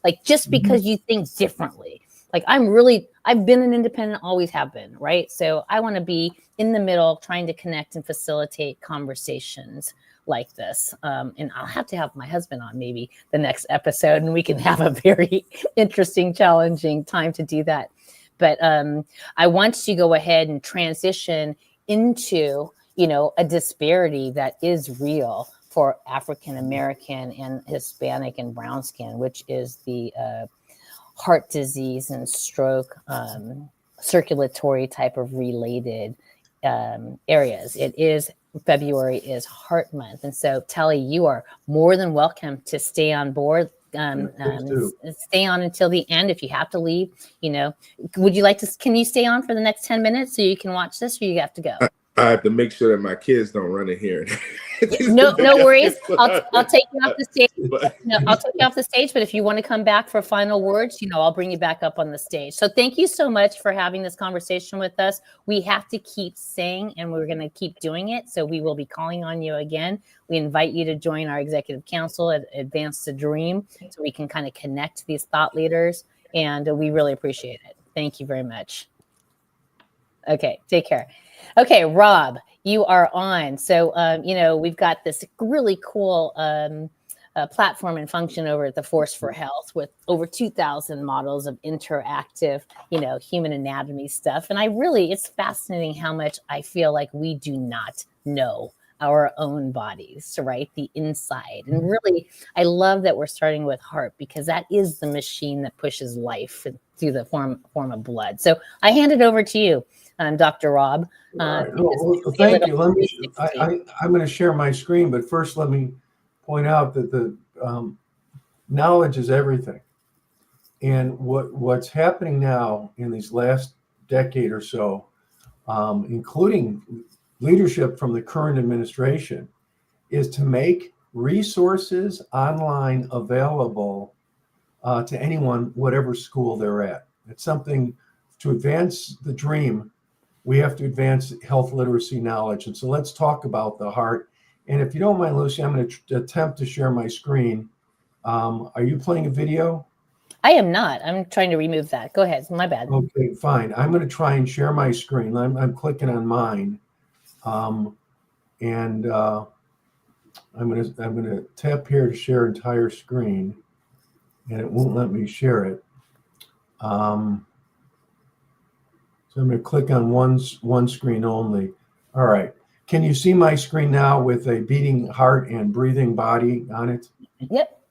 like just because you think differently. Like I've been an independent, always have been, right? So I want to be in the middle, trying to connect and facilitate conversations like this. And I'll have to have my husband on maybe the next episode, and we can have a very interesting, challenging time to do that. But I want to go ahead and transition into, a disparity that is real for African American and Hispanic and brown skin, which is the heart disease and stroke, circulatory type of related areas. February is Heart Month. And so, Telley, you are more than welcome to stay on board. Stay on until the end. If you have to leave, would you like to, can you stay on for the next 10 minutes so you can watch this, or you have to go? I have to make sure that my kids don't run in here. No worries. I'll take you off the stage. I'll take you off the stage. But if you want to come back for final words, I'll bring you back up on the stage. So thank you so much for having this conversation with us. We have to keep saying, and we're going to keep doing it. So we will be calling on you again. We invite you to join our executive council at Advance the Dream, so we can kind of connect these thought leaders. And we really appreciate it. Thank you very much. Okay, take care. Okay, Rob, you are on. So, we've got this really cool platform and function over at the Force for Health with over 2,000 models of interactive, human anatomy stuff. And it's fascinating how much I feel like we do not know our own bodies, right? The inside. And really, I love that we're starting with heart, because that is the machine that pushes life through the form of blood. So I hand it over to you, Dr. Rob. Right. Well, thank you. I'm going to share my screen, but first let me point out that the knowledge is everything. And what's happening now in these last decade or so, including leadership from the current administration, is to make resources online available to anyone, whatever school they're at. It's something to advance the dream. We have to advance health literacy knowledge. And so let's talk about the heart. And if you don't mind, Lucy, I'm going to attempt to share my screen. Are you playing a video? I am not. I'm trying to remove that. Go ahead. My bad. Okay, fine. I'm going to try and share my screen. I'm clicking on mine. I'm going to tap here to share entire screen, and it won't let me share it. So I'm going to click on one screen only. All right. Can you see my screen now with a beating heart and breathing body on it? Yep.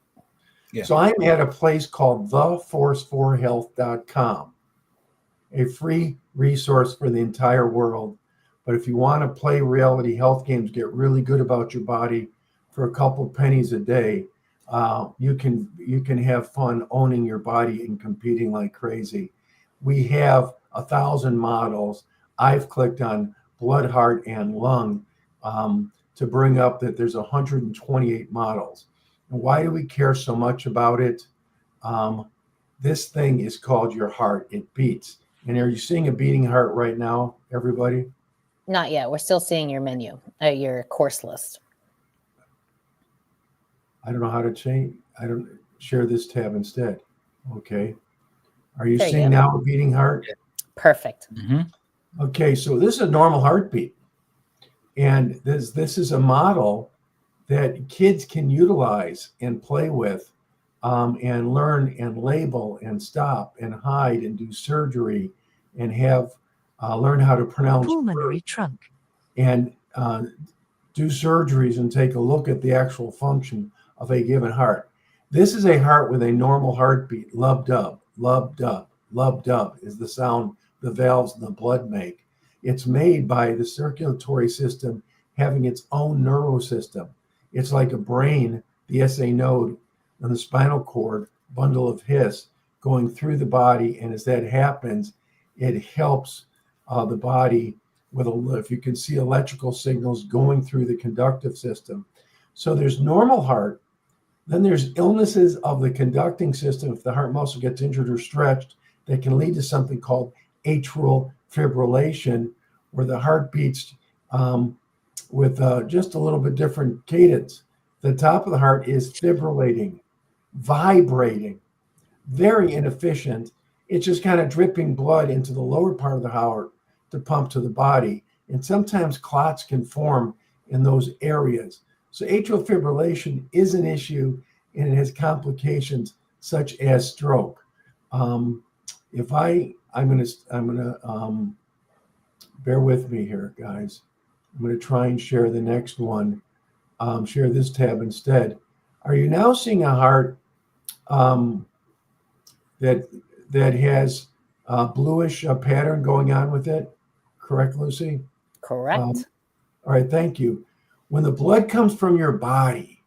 Yeah. So I'm at a place called theforce4health.com, a free resource for the entire world. But if you want to play reality health games, get really good about your body for a couple pennies a day, you can have fun owning your body and competing like crazy. We have 1,000 models. I've clicked on blood, heart, and lung to bring up that there's 128 models. And why do we care so much about it? This thing is called your heart. It beats. And are you seeing a beating heart right now, everybody? Not yet. We're still seeing your menu, your course list. I don't know how to change. I don't share this tab instead. Okay. Are you There you seeing go. now a beating heart? Perfect. Okay. So this is a normal heartbeat. And this is a model that kids can utilize and play with and learn and label and stop and hide and do surgery and have learn how to pronounce pulmonary trunk and do surgeries and take a look at the actual function of a given heart. This is a heart with a normal heartbeat. Lub dub, lub dub, lub dub is the sound the valves in the blood make. It's made by the circulatory system having its own neurosystem. It's like a brain, the SA node, and the spinal cord, bundle of His, going through the body. And as that happens, it helps the body with, if you can see, electrical signals going through the conductive system. So there's normal heart. Then there's illnesses of the conducting system. If the heart muscle gets injured or stretched, that can lead to something called atrial fibrillation, where the heart beats with just a little bit different cadence. The top of the heart is fibrillating, vibrating, very inefficient. It's just kind of dripping blood into the lower part of the heart to pump to the body. And sometimes clots can form in those areas. So atrial fibrillation is an issue, and it has complications such as stroke. I'm gonna bear with me here, guys. I'm gonna try and share the next one. Share this tab instead. Are you now seeing a heart that has a bluish pattern going on with it? Correct, Lucy? Correct. All right, thank you. When the blood comes from your body,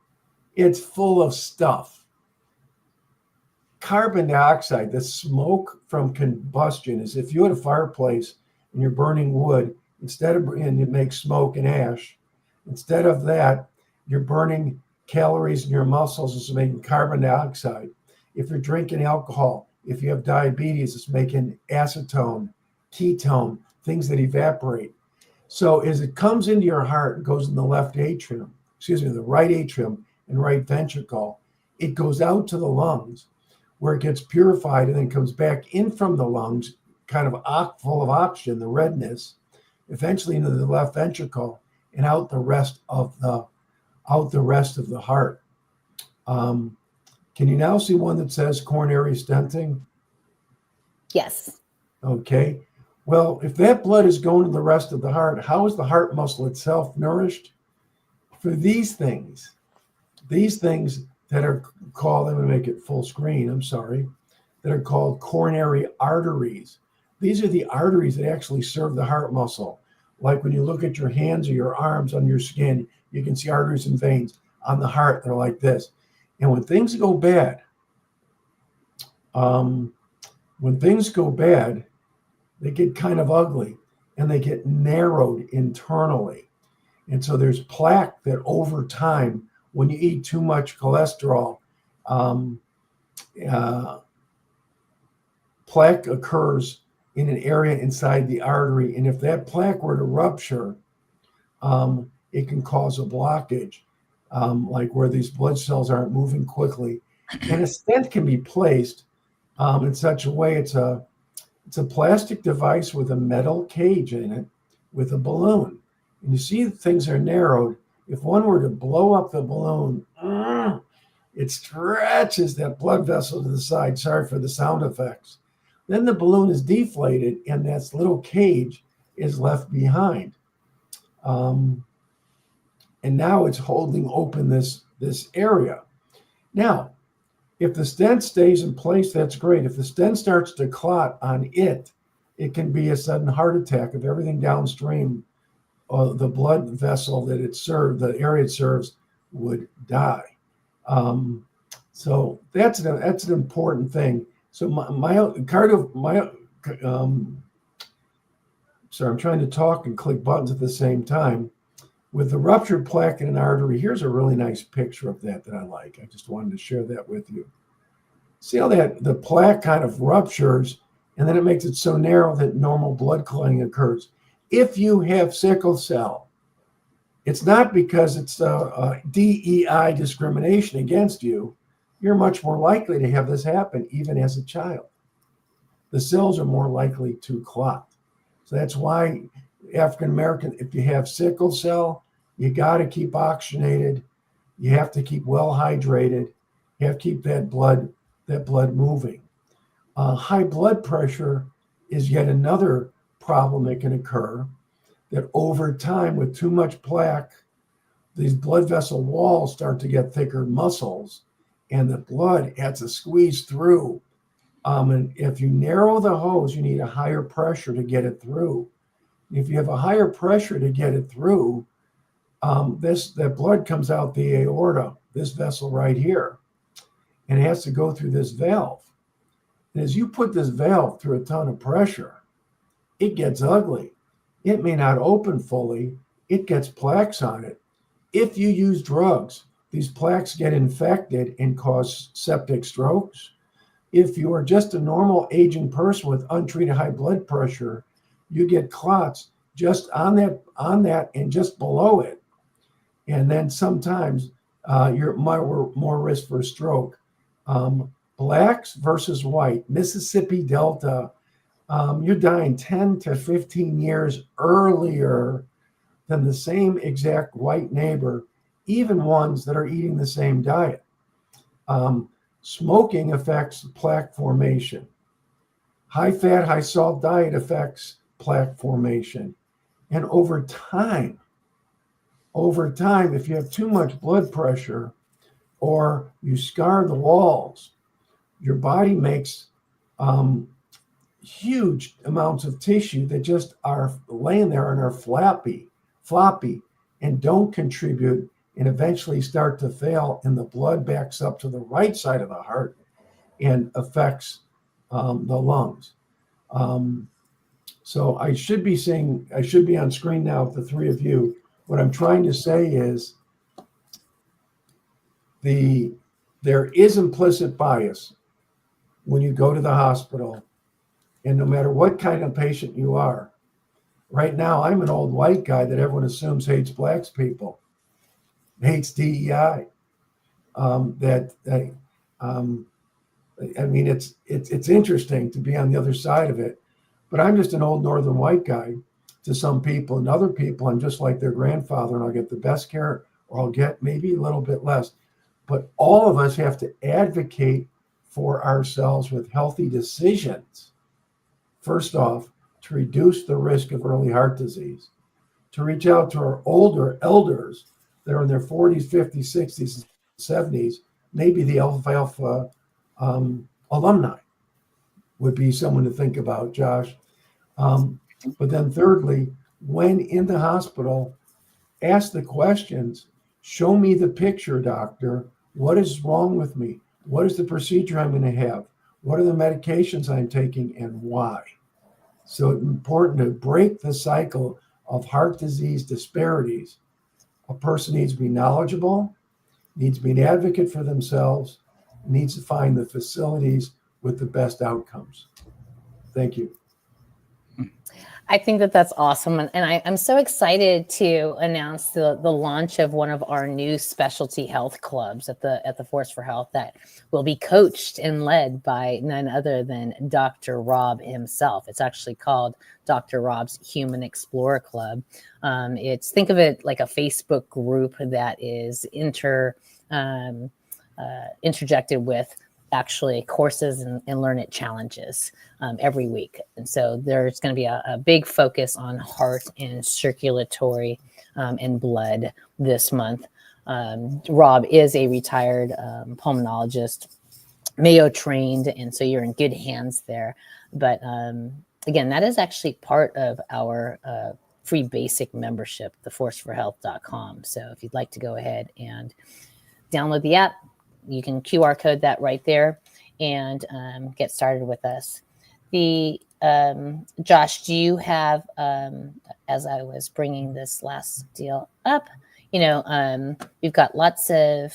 it's full of stuff. Carbon dioxide, the smoke from combustion, is if you had a fireplace and you're burning wood, and it makes smoke and ash, instead of that, you're burning calories in your muscles, it's making carbon dioxide. If you're drinking alcohol, if you have diabetes, it's making acetone, ketone, things that evaporate. So as it comes into your heart, it goes in the the right atrium and right ventricle, it goes out to the lungs where it gets purified and then comes back in from the lungs, kind of full of oxygen, the redness, eventually into the left ventricle and out the rest of the heart. Can you now see one that says coronary stenting? Yes. Okay. Well, if that blood is going to the rest of the heart, how is the heart muscle itself nourished? For these things that are called, I'm going to make it full screen, I'm sorry, that are called coronary arteries. These are the arteries that actually serve the heart muscle. Like when you look at your hands or your arms on your skin, you can see arteries and veins. On the heart, they're like this. And when things go bad, they get kind of ugly and they get narrowed internally. And so there's plaque that over time, when you eat too much cholesterol, plaque occurs in an area inside the artery. And if that plaque were to rupture, it can cause a blockage, like where these blood cells aren't moving quickly. And a stent can be placed in such a way, it's a plastic device with a metal cage in it with a balloon. And you see things are narrowed. If one were to blow up the balloon, it stretches that blood vessel to the side. Sorry for the sound effects. Then the balloon is deflated and this little cage is left behind. And now it's holding open this area. Now, if the stent stays in place, that's great. If the stent starts to clot on it, it can be a sudden heart attack if everything downstream of the blood vessel that it served, the area it serves, would die. So that's an important thing. So sorry, I'm trying to talk and click buttons at the same time. With the ruptured plaque in an artery, here's a really nice picture of that I like. I just wanted to share that with you. See how that the plaque kind of ruptures, and then it makes it so narrow that normal blood clotting occurs. If you have sickle cell, it's not because it's a DEI discrimination against you. You're much more likely to have this happen even as a child. The cells are more likely to clot. So that's why African American, if you have sickle cell, you got to keep oxygenated. You have to keep well hydrated. You have to keep that blood moving. High blood pressure is yet another problem that can occur, that over time with too much plaque, these blood vessel walls start to get thicker muscles and the blood has to squeeze through. And if you narrow the hose, you need a higher pressure to get it through. If you have a higher pressure to get it through, that blood comes out the aorta, this vessel right here, and it has to go through this valve. And as you put this valve through a ton of pressure, it gets ugly. It may not open fully. It gets plaques on it. If you use drugs, these plaques get infected and cause septic strokes. If you are just a normal aging person with untreated high blood pressure, you get clots just on that and just below it. And then sometimes you're more risk for stroke. Blacks versus white, Mississippi Delta, you're dying 10 to 15 years earlier than the same exact white neighbor, even ones that are eating the same diet. Smoking affects plaque formation. High fat, high salt diet affects plaque formation. And over time, if you have too much blood pressure or you scar the walls, your body makes huge amounts of tissue that just are laying there and are floppy, and don't contribute and eventually start to fail, and the blood backs up to the right side of the heart and affects the lungs. So I should be on screen now with the three of you. What I'm trying to say is there is implicit bias when you go to the hospital, and no matter what kind of patient you are. Right now, I'm an old white guy that everyone assumes hates Black people, hates DEI. I mean, it's interesting to be on the other side of it, but I'm just an old northern white guy to some people, and other people, I'm just like their grandfather, and I'll get the best care, or I'll get maybe a little bit less. But all of us have to advocate for ourselves with healthy decisions. First off, to reduce the risk of early heart disease, to reach out to our older elders that are in their 40s, 50s, 60s, 70s, maybe the Alpha alumni would be someone to think about, Josh. But then thirdly, when in the hospital, ask the questions. Show me the picture, doctor. What is wrong with me? What is the procedure I'm going to have? What are the medications I'm taking and why? So it's important to break the cycle of heart disease disparities. A person needs to be knowledgeable, needs to be an advocate for themselves, needs to find the facilities with the best outcomes. Thank you. I think that that's awesome. And I'm so excited to announce the launch of one of our new specialty health clubs at the Force for Health that will be coached and led by none other than Dr. Rob himself. It's actually called Dr. Rob's Human Explorer Club. Think of it like a Facebook group that is interjected with actually courses and Learn It challenges every week. And so there's going to be a big focus on heart and circulatory and blood this month. Rob is a retired pulmonologist, Mayo trained, and so you're in good hands there. But again, that is actually part of our free basic membership, theforceforhealth.com. So if you'd like to go ahead and download the app, you can QR code that right there and get started with us. Josh, do you have, as I was bringing this last deal up, we've got lots of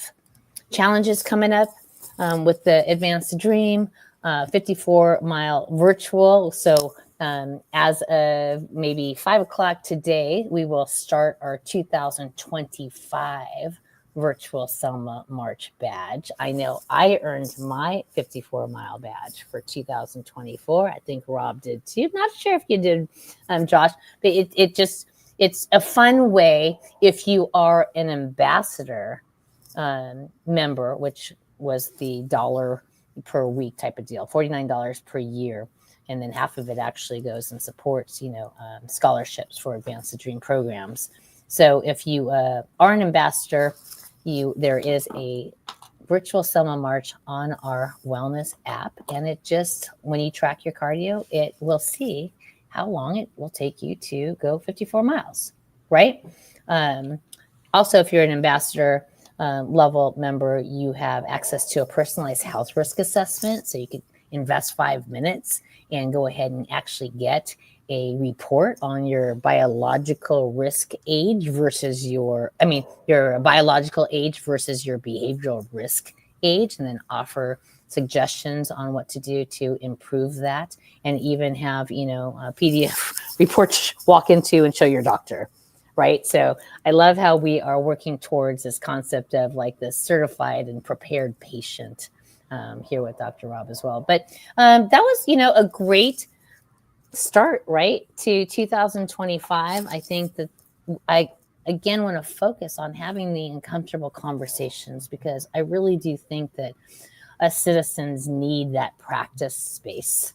challenges coming up with the Advance the Dream 54-mile virtual. So as of maybe 5 o'clock today, we will start our 2025 virtual Selma March badge. I know I earned my 54-mile badge for 2024. I think Rob did too. Not sure if you did, Josh, but it's a fun way if you are an ambassador member, which was the $1 per week type of deal, $49 per year. And then half of it actually goes and supports, scholarships for Advance the Dream programs. So if you are an ambassador, there is a virtual Selma March on our wellness app. And it just, when you track your cardio, it will see how long it will take you to go 54 miles, right? Also, if you're an ambassador level member, you have access to a personalized health risk assessment. So you could invest 5 minutes and go ahead and actually get a report on your biological risk age versus your biological age versus your behavioral risk age, and then offer suggestions on what to do to improve that, and even have, a PDF report walk into and show your doctor, right? So I love how we are working towards this concept of like this certified and prepared patient here with Dr. Rob as well. But that was, a great start, right, to 2025. I think that I, again, want to focus on having the uncomfortable conversations, because I really do think that us citizens need that practice space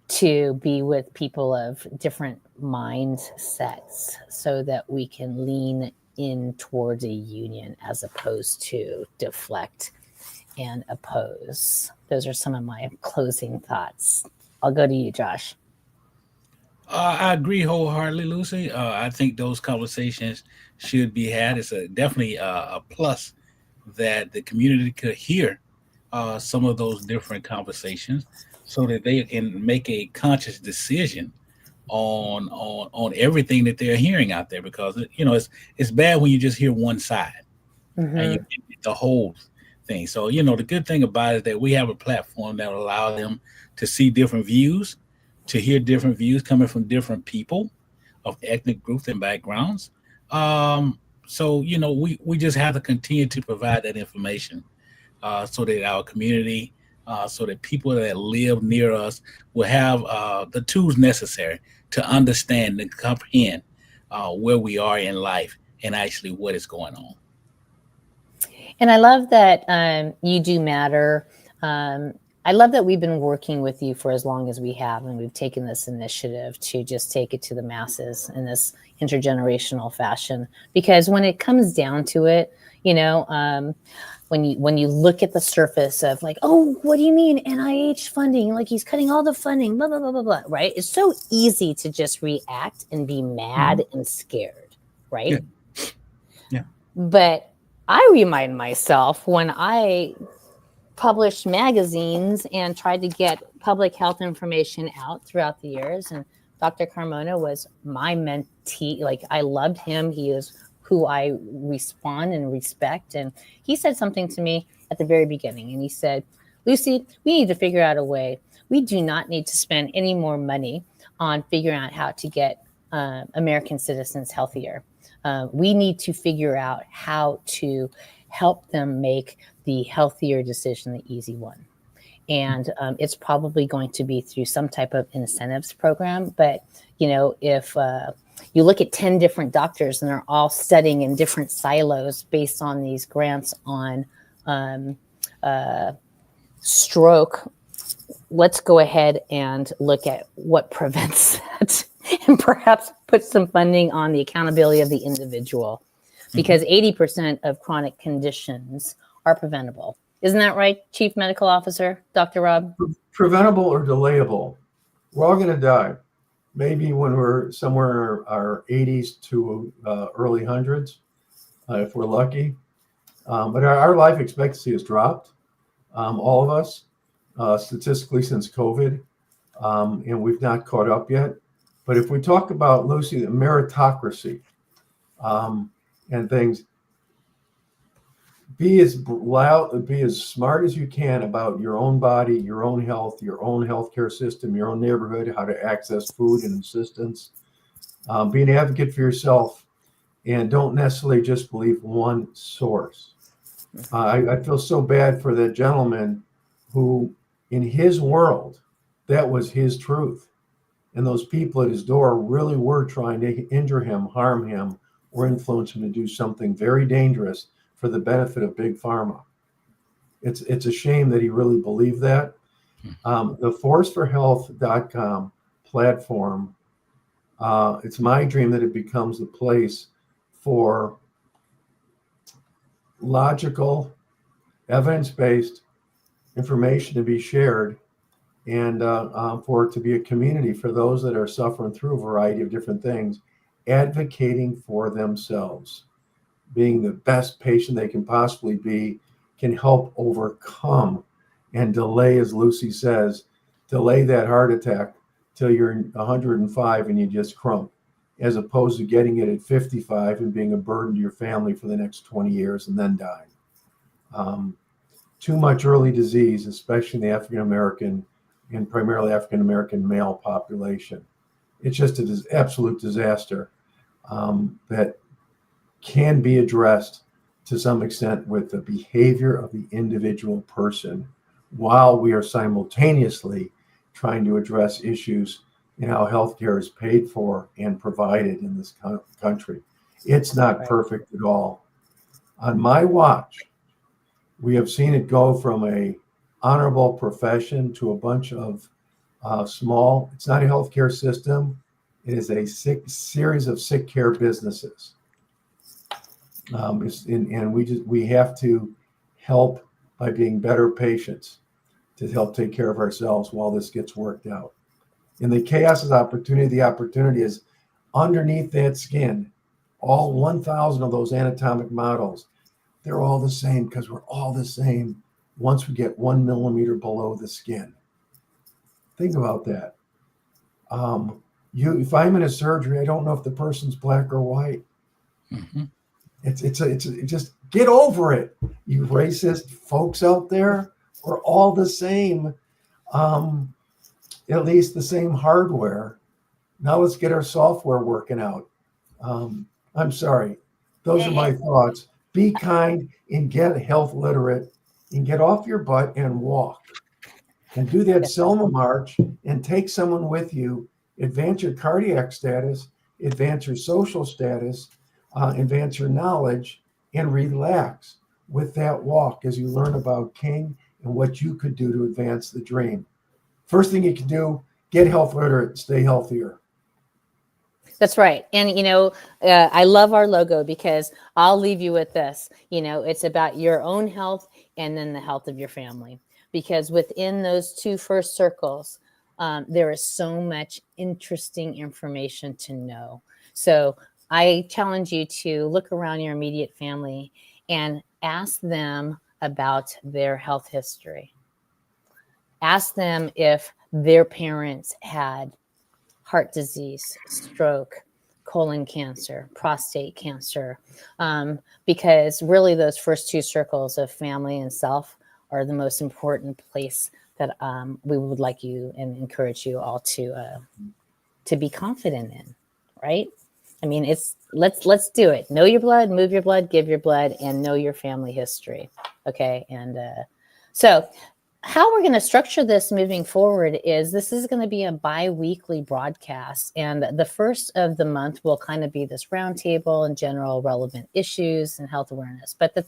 to be with people of different mindsets so that we can lean in towards a union as opposed to deflect and oppose. Those are some of my closing thoughts. I'll go to you, Josh. I agree wholeheartedly, Lucy. I think those conversations should be had. It's definitely a plus that the community could hear some of those different conversations so that they can make a conscious decision on everything that they're hearing out there, because it's bad when you just hear one side and you get the whole thing. So the good thing about it is that we have a platform that will allow them to see different views, to hear different views coming from different people of ethnic groups and backgrounds. So we just have to continue to provide that information so that our community, so that people that live near us will have the tools necessary to understand and comprehend where we are in life and actually what is going on. And I love that you do matter. I love that we've been working with you for as long as we have, and we've taken this initiative to just take it to the masses in this intergenerational fashion. Because when it comes down to it, when you look at the surface of like, oh, what do you mean NIH funding? Like he's cutting all the funding, blah, blah, blah, blah, blah, right? It's so easy to just react and be mad and scared, right? Yeah. But I remind myself when I published magazines and tried to get public health information out throughout the years. And Dr. Carmona was my mentee. Like I loved him. He is who I respond and respect. And he said something to me at the very beginning. And he said, Lucy, we need to figure out a way. We do not need to spend any more money on figuring out how to get American citizens healthier. We need to figure out how to help them make the healthier decision, the easy one. And it's probably going to be through some type of incentives program. But, if you look at 10 different doctors and they're all studying in different silos based on these grants on stroke, let's go ahead and look at what prevents that and perhaps put some funding on the accountability of the individual, because 80% of chronic conditions are preventable. Isn't that right, Chief Medical Officer, Dr. Rob? Preventable or delayable. We're all going to die. Maybe when we're somewhere in our 80s to early hundreds, if we're lucky. But our life expectancy has dropped, all of us, statistically since COVID, and we've not caught up yet. But if we talk about, Lucy, the meritocracy and things, be as loud, be as smart as you can about your own body, your own health, your own healthcare system, your own neighborhood, how to access food and assistance. Be an advocate for yourself, and don't necessarily just believe one source. I feel so bad for that gentleman who, in his world, that was his truth. And those people at his door really were trying to injure him, harm him, or influence him to do something very dangerous for the benefit of big pharma. It's a shame that he really believed that. The forceforhealth.com platform, it's my dream that it becomes the place for logical, evidence-based information to be shared, and for it to be a community for those that are suffering through a variety of different things, advocating for themselves, being the best patient they can possibly be, can help overcome and delay, as Lucy says, delay that heart attack till you're 105 and you just crump, as opposed to getting it at 55 and being a burden to your family for the next 20 years and then dying. Too much early disease, especially in the African-American and primarily African-American male population. It's just an absolute disaster that can be addressed to some extent with the behavior of the individual person, while we are simultaneously trying to address issues in how healthcare is paid for and provided in this country. It's not perfect at all. On my watch, we have seen it go from a honorable profession to a bunch of small, it's not a healthcare system, it is a series of sick care businesses. And we have to help by being better patients to help take care of ourselves while this gets worked out. And the chaos is opportunity. The opportunity is underneath that skin. All 1,000 of those anatomic models, they're all the same, because we're all the same once we get 1 millimeter below the skin. Think about that. If I'm in a surgery, I don't know if the person's black or white. Mm-hmm. It's just get over it, you racist folks out there. We're all the same, at least the same hardware. Now let's get our software working out. I'm sorry. Those are my thoughts. Be kind and get health literate and get off your butt and walk. And do that Selma march and take someone with you. Advance your cardiac status, advance your social status, advance your knowledge, and relax with that walk as you learn about King and what you could do to advance the dream. First thing you can do, get health literate, stay healthier. That's right. And, I love our logo, because I'll leave you with this. It's about your own health and then the health of your family, because within those two first circles, there is so much interesting information to know. So I challenge you to look around your immediate family and ask them about their health history. Ask them if their parents had heart disease, stroke, colon cancer, prostate cancer, because really those first two circles of family and self are the most important place that we would like you and encourage you all to be confident in, right? I mean, let's do it. Know your blood, move your blood, give your blood, and know your family history. Okay. And so how we're going to structure this moving forward is this is going to be a bi-weekly broadcast. And the first of the month will kind of be this roundtable and general relevant issues and health awareness. But the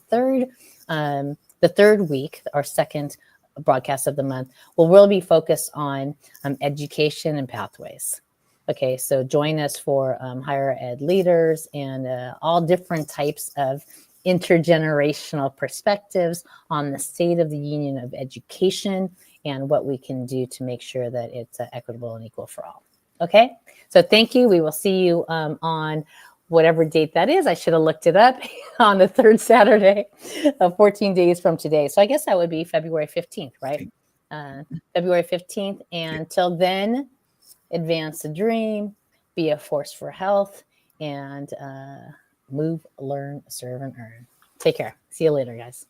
third week, our second broadcast of the month, will really be focused on education and pathways. Okay, so join us for higher ed leaders and all different types of intergenerational perspectives on the state of the union of education and what we can do to make sure that it's equitable and equal for all. Okay, so thank you. We will see you on whatever date that is. I should have looked it up on the third Saturday of 14 days from today. So I guess that would be February 15th, right? February 15th. And till then, advance the dream, be a force for health, and move, learn, serve, and earn. Take care. See you later, guys.